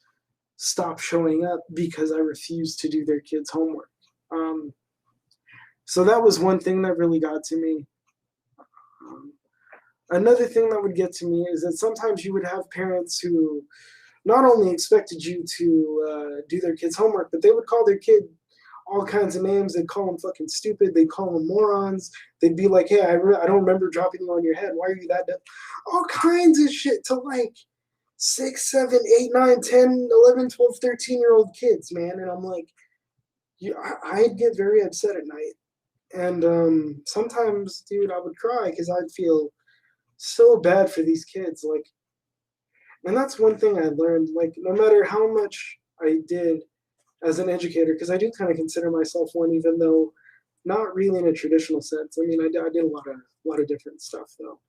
stop showing up because I refused to do their kids' homework. So that was one thing that really got to me. Another thing that would get to me is that sometimes you would have parents who not only expected you to do their kids' homework, but they would call their kid all kinds of names. They'd call them fucking stupid. They'd call them morons. They'd be like, hey, I don't remember dropping you on your head. Why are you that dumb? All kinds of shit to like 6, 7, 8, 9, 10, 11, 12, 13-year-old kids, man. And I'm like, I'd get very upset at night. And sometimes, dude, I would cry because I'd feel so bad for these kids. Like, and that's one thing I learned. Like, no matter how much I did as an educator, because I do kind of consider myself one, even though not really in a traditional sense. I mean, I did a lot of different stuff though.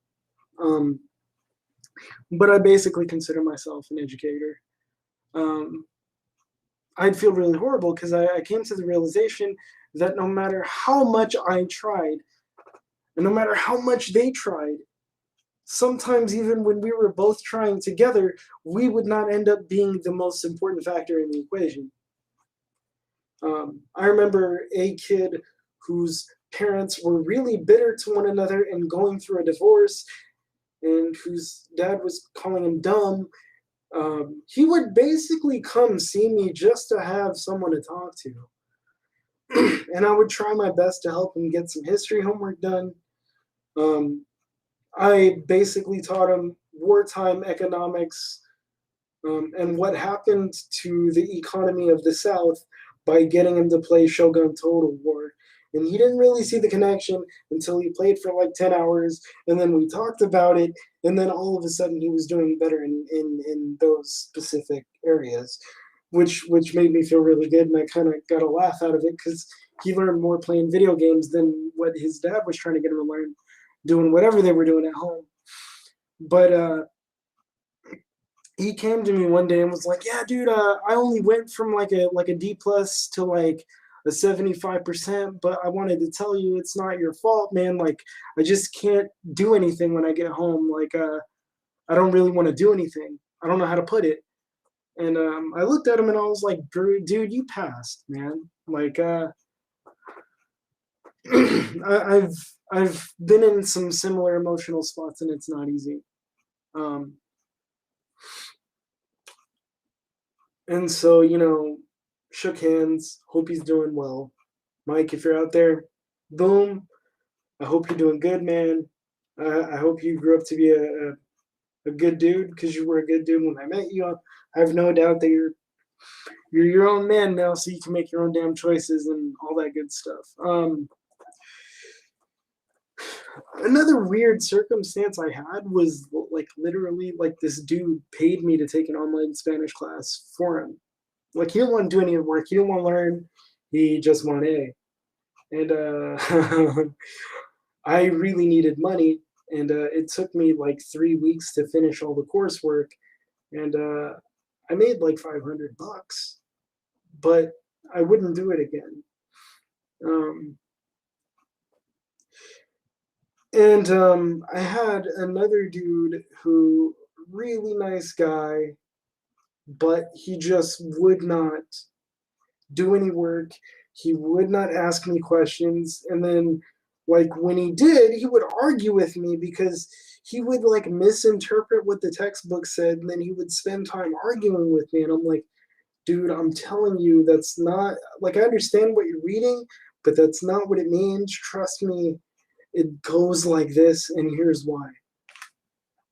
But I basically consider myself an educator. I'd feel really horrible because I came to the realization that no matter how much I tried, and no matter how much they tried, sometimes even when we were both trying together, we would not end up being the most important factor in the equation. I remember a kid whose parents were really bitter to one another and going through a divorce, and whose dad was calling him dumb. He would basically come see me just to have someone to talk to. And I would try my best to help him get some history homework done. I basically taught him wartime economics, and what happened to the economy of the South by getting him to play Shogun Total War. And he didn't really see the connection until he played for like 10 hours, and then we talked about it, and then all of a sudden he was doing better in those specific areas, which made me feel really good, and I kind of got a laugh out of it because he learned more playing video games than what his dad was trying to get him to learn doing whatever they were doing at home. But he came to me one day and was like, yeah, dude, I only went from like a D plus to like a 75%, but I wanted to tell you it's not your fault, man. Like, I just can't do anything when I get home. Like, I don't really want to do anything. I don't know how to put it. And I looked at him and I was like, dude, you passed, man. Like, I've been in some similar emotional spots, and it's not easy. And so, shook hands. Hope he's doing well. Mike, if you're out there, boom. I hope you're doing good, man. I hope you grew up to be a good dude, because you were a good dude when I met you. I have no doubt that you're your own man now, so you can make your own damn choices and all that good stuff. Another weird circumstance I had was like literally like this dude paid me to take an online Spanish class for him. Like, he didn't want to do any work. He didn't want to learn. He just wanted A. And I really needed money, and it took me like 3 weeks to finish all the coursework, and I made like $500, but I wouldn't do it again. And I had another dude who, really nice guy, but he just would not do any work. He would not ask me questions. And then, like, when he did, he would argue with me because he would, like, misinterpret what the textbook said, and then he would spend time arguing with me. And I'm like, dude, I'm telling you, that's not, like, I understand what you're reading, but that's not what it means. Trust me, it goes like this, and here's why.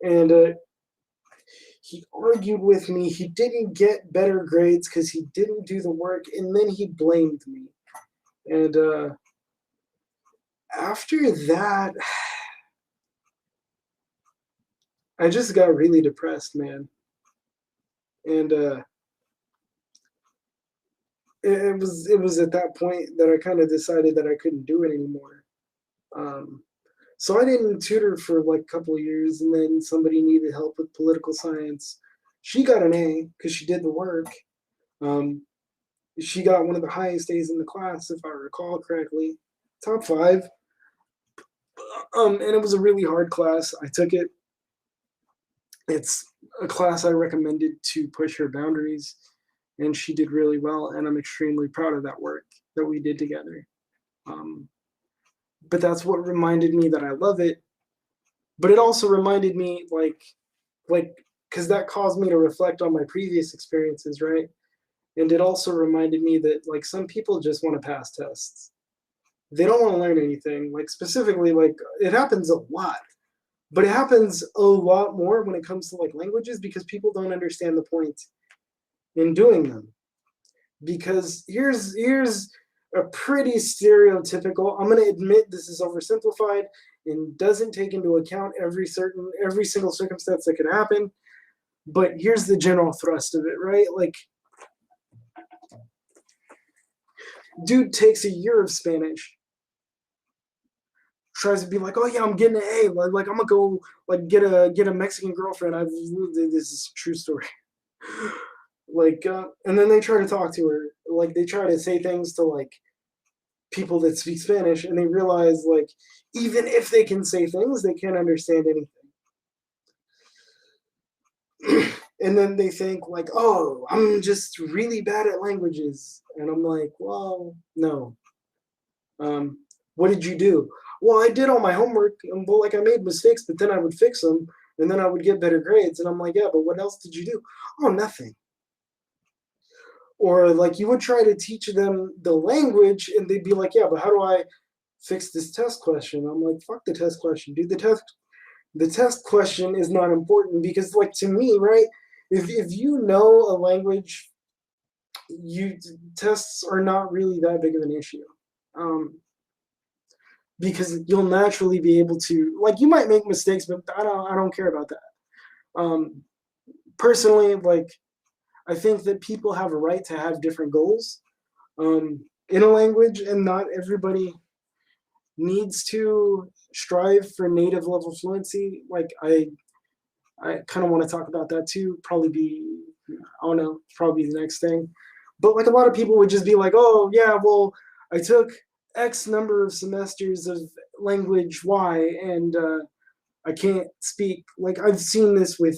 And He argued with me. He didn't get better grades because he didn't do the work, and then he blamed me. And after that, I just got really depressed, man. And it was at that point that I kind of decided that I couldn't do it anymore. So I didn't tutor for like a couple of years, and then somebody needed help with political science. She got an A because she did the work. Um, she got one of the highest A's in the class, if I recall correctly, top 5. And it was a really hard class. I took it. It's a class I recommended to push her boundaries, and she did really well, and I'm extremely proud of that work that we did together. But that's what reminded me that I love it. But it also reminded me, like, because that caused me to reflect on my previous experiences, right? And it also reminded me that, like, some people just want to pass tests. They don't want to learn anything. Like, specifically, like, it happens a lot. But it happens a lot more when it comes to, like, languages, because people don't understand the point in doing them. Because here's a pretty stereotypical, I'm going to admit this is oversimplified and doesn't take into account every single circumstance that could happen. But here's the general thrust of it, right? Like, dude takes a year of Spanish, tries to be like, oh yeah, I'm getting an A, like I'm gonna go like get a Mexican girlfriend. This is a true story. Like, and then they try to talk to her, like they try to say things to like people that speak Spanish, and they realize, like, even if they can say things, they can't understand anything. And then they think like, oh, I'm just really bad at languages. And I'm like, well, no. What did you do? Well, I did all my homework, and well, like I made mistakes, but then I would fix them, and then I would get better grades. And I'm like, yeah, but what else did you do? Oh, nothing. Or like you would try to teach them the language, and they'd be like, yeah, but how do I fix this test question? I'm like, fuck the test question, dude. The test question is not important, because, like, to me, right, if you know a language, tests are not really that big of an issue. Because you'll naturally be able to, like, you might make mistakes, but I don't care about that. Personally, like, I think that people have a right to have different goals in a language, and not everybody needs to strive for native level fluency. Like, I kind of want to talk about that too. I don't know, probably the next thing. But like, a lot of people would just be like, oh yeah, well, I took X number of semesters of language Y, and I can't speak. Like, I've seen this with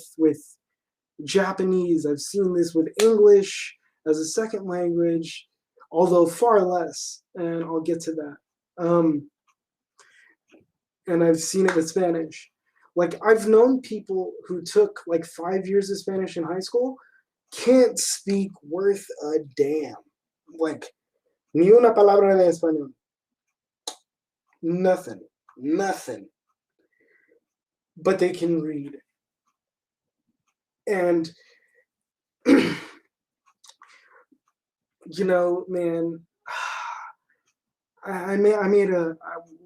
Japanese. I've seen this with English as a second language, although far less, and I'll get to that. And I've seen it with Spanish. Like, I've known people who took like 5 years of Spanish in high school, can't speak worth a damn. Like, ni una palabra de español. Nothing. But they can read. And you know, man, I made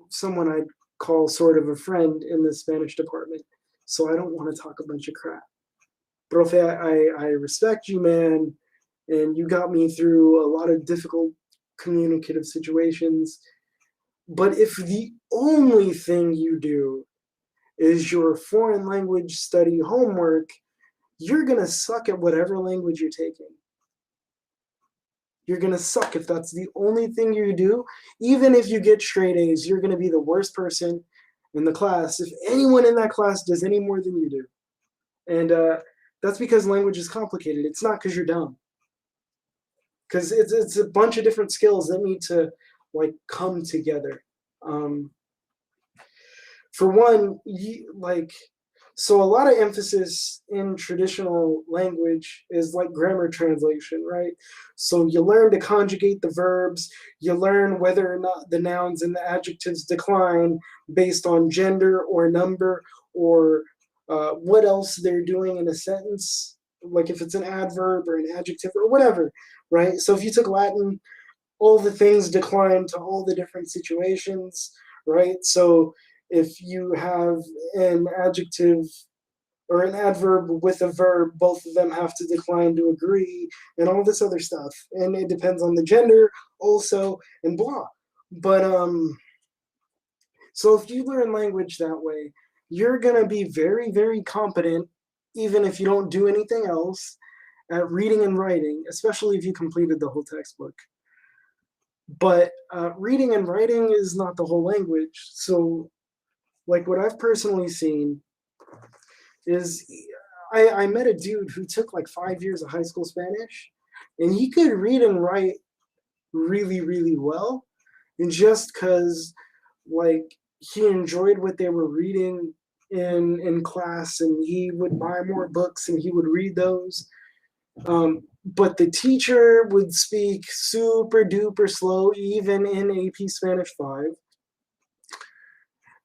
someone I'd call sort of a friend in the Spanish department, so I don't want to talk a bunch of crap. Profe, I respect you, man, and you got me through a lot of difficult communicative situations. But if the only thing you do is your foreign language study homework, you're going to suck at whatever language you're taking. You're going to suck if that's the only thing you do. Even if you get straight A's, you're going to be the worst person in the class if anyone in that class does any more than you do. And that's because language is complicated. It's not because you're dumb. Because it's a bunch of different skills that need to, like, come together. For one, so a lot of emphasis in traditional language is like grammar translation, right? So you learn to conjugate the verbs, you learn whether or not the nouns and the adjectives decline based on gender or number or what else they're doing in a sentence, like if it's an adverb or an adjective or whatever, right? So if you took Latin, all the things decline to all the different situations, right? So if you have an adjective or an adverb with a verb, both of them have to decline to agree, and all this other stuff. And it depends on the gender also, and blah. But so if you learn language that way, you're gonna be very, very competent, even if you don't do anything else, at reading and writing, especially if you completed the whole textbook. But reading and writing is not the whole language. So, like what I've personally seen is I met a dude who took like 5 years of high school Spanish, and he could read and write really, really well. And just because, like, he enjoyed what they were reading in class, and he would buy more books and he would read those. But the teacher would speak super duper slow, even in AP Spanish 5.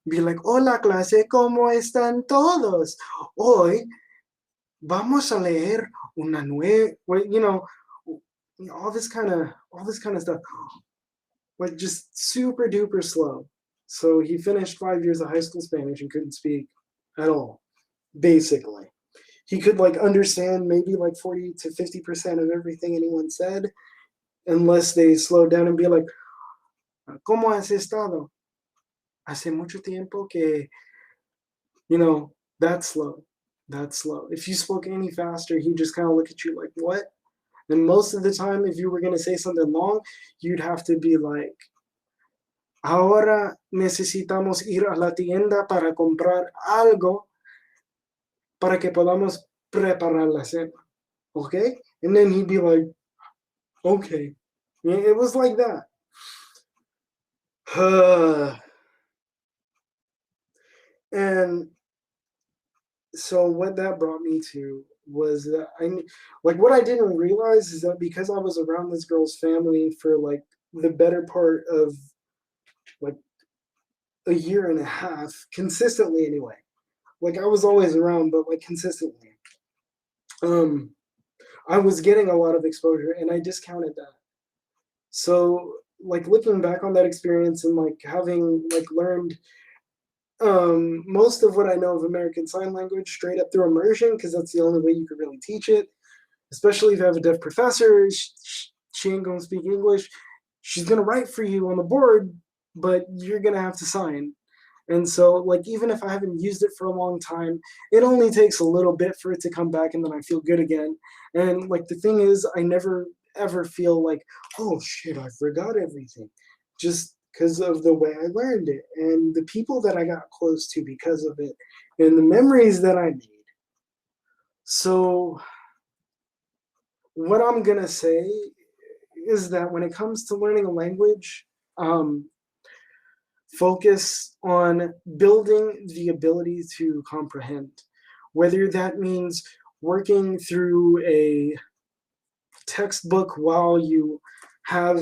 Be like, hola clase, ¿cómo están todos? Hoy vamos a leer una nueva, all this kind of stuff, like just super duper slow. So he finished 5 years of high school Spanish and couldn't speak at all, basically. He could like understand maybe like 40 to 50% of everything anyone said, unless they slowed down and be like, ¿Cómo has estado? Hace mucho tiempo que, that's slow. That's slow. If you spoke any faster, he'd just kind of look at you like, what? And most of the time, if you were going to say something long, you'd have to be like, ahora necesitamos ir a la tienda para comprar algo para que podamos preparar la cena. Okay? And then he'd be like, okay. It was like that. And so what that brought me to was that what I didn't realize is that because I was around this girl's family for like the better part of like a year and a half, consistently anyway. Like I was always around, but like consistently. I was getting a lot of exposure and I discounted that. So like looking back on that experience and like having like learned most of what I know of American Sign Language straight up through immersion, because that's the only way you could really teach it, especially if you have a deaf professor. She ain't gonna speak English. She's gonna write for you on the board, but you're gonna have to sign. And so like even if I haven't used it for a long time, it only takes a little bit for it to come back and then I feel good again. And like the thing is, I never ever feel like, oh shit, I forgot everything, just because of the way I learned it and the people that I got close to because of it and the memories that I made. So what I'm gonna say is that when it comes to learning a language, focus on building the ability to comprehend, whether that means working through a textbook while you have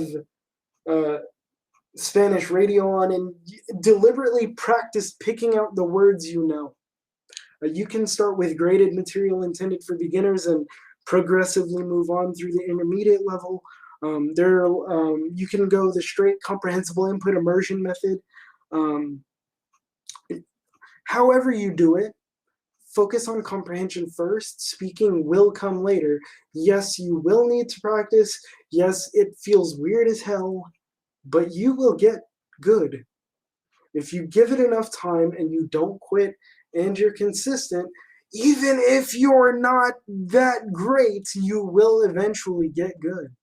Spanish radio on and deliberately practice picking out the words you know. You can start with graded material intended for beginners and progressively move on through the intermediate level. You can go the straight comprehensible input immersion method. However you do it, focus on comprehension first. Speaking will come later. Yes, you will need to practice. Yes, it feels weird as hell, but you will get good. If you give it enough time and you don't quit and you're consistent, even if you're not that great, you will eventually get good.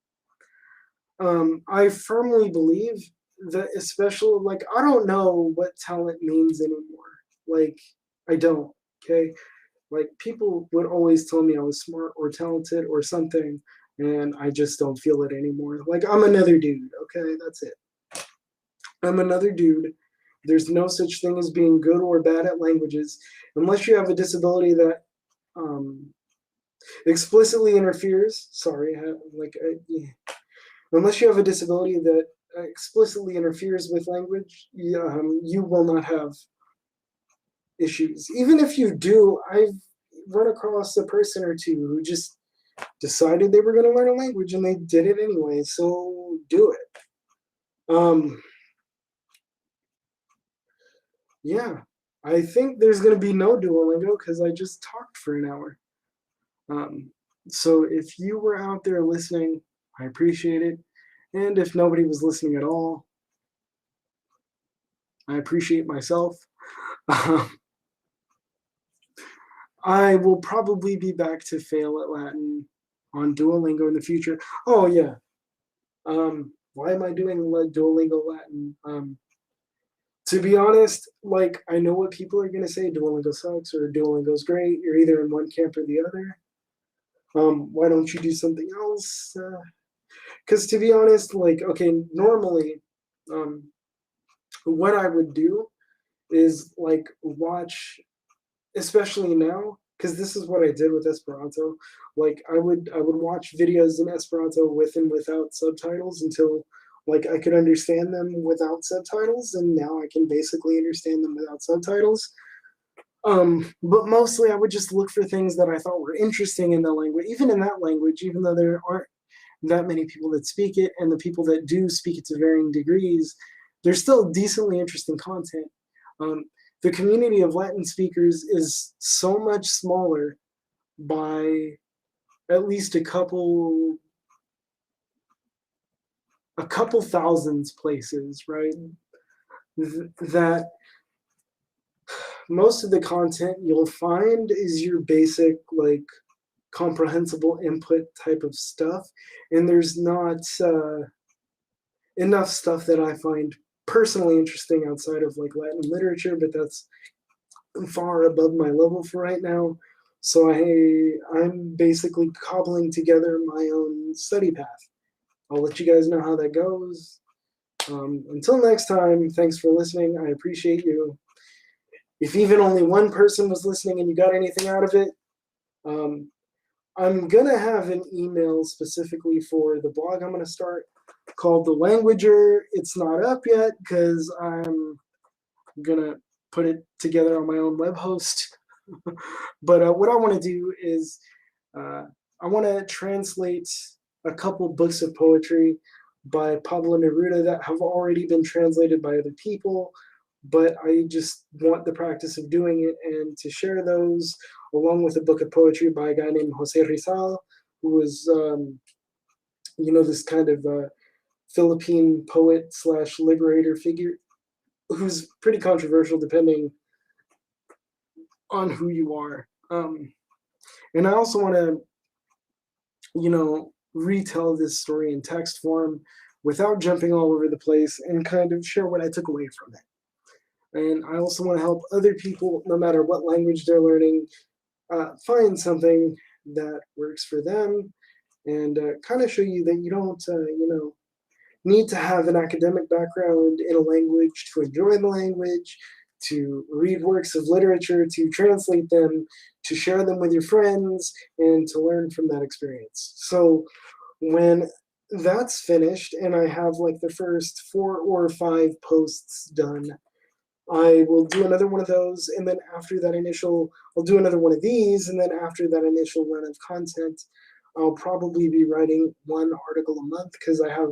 I firmly believe that, especially, like, I don't know what talent means anymore. Like, I don't, okay? Like, people would always tell me I was smart or talented or something, and I just don't feel it anymore. Like, I'm another dude, okay? That's it. I'm another dude. There's no such thing as being good or bad at languages, unless you have a disability that explicitly interferes. Sorry, unless you have a disability that explicitly interferes with language, you will not have issues. Even if you do, I've run across a person or two who just decided they were going to learn a language and they did it anyway, so do it. Yeah, I think there's going to be no Duolingo because I just talked for an hour. So if you were out there listening, I appreciate it. And if nobody was listening at all, I appreciate myself. I will probably be back to fail at Latin on Duolingo in the future. Oh yeah. Why am I doing Duolingo Latin? To be honest, like I know what people are gonna say. Duolingo sucks or Duolingo's great. You're either in one camp or the other. Why don't you do something else? Because to be honest, like okay, normally, what I would do is like watch, especially now, because this is what I did with Esperanto. Like I would watch videos in Esperanto with and without subtitles until like I could understand them without subtitles, and now I can basically understand them without subtitles. But mostly I would just look for things that I thought were interesting in the language, even in that language, even though there aren't that many people that speak it, and the people that do speak it to varying degrees, there's still decently interesting content. The community of Latin speakers is so much smaller by at least a couple thousands places, right? That most of the content you'll find is your basic like comprehensible input type of stuff, and there's not enough stuff that I find personally interesting outside of like Latin literature, but that's far above my level for right now. So I'm basically cobbling together my own study path. I'll let you guys know how that goes. Until next time, thanks for listening. I appreciate you. If even only one person was listening and you got anything out of it, I'm gonna have an email specifically for the blog I'm gonna start called The Languager. It's not up yet because I'm gonna put it together on my own web host. But what I want to do is I want to translate a couple books of poetry by Pablo Neruda that have already been translated by other people, but I just want the practice of doing it and to share those along with a book of poetry by a guy named Jose Rizal, who was, this kind of Philippine poet slash liberator figure who's pretty controversial depending on who you are. And I also want to, retell this story in text form without jumping all over the place and kind of share what I took away from it. And I also want to help other people, no matter what language they're learning, find something that works for them and kind of show you that you don't, need to have an academic background in a language to enjoy the language, to read works of literature, to translate them, to share them with your friends, and to learn from that experience. So when that's finished and I have like the first 4 or 5 posts done, I will do another one of those, and then after that I'll do another one of these, and then after that initial run of content, I'll probably be writing 1 article a month because I have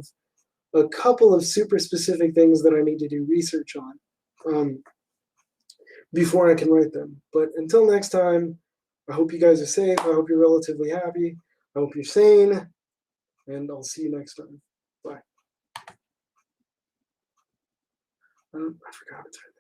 a couple of super specific things that I need to do research on before I can write them. But until next time, I hope you guys are safe. I hope you're relatively happy. I hope you're sane. And I'll see you next time. Bye. I forgot to turn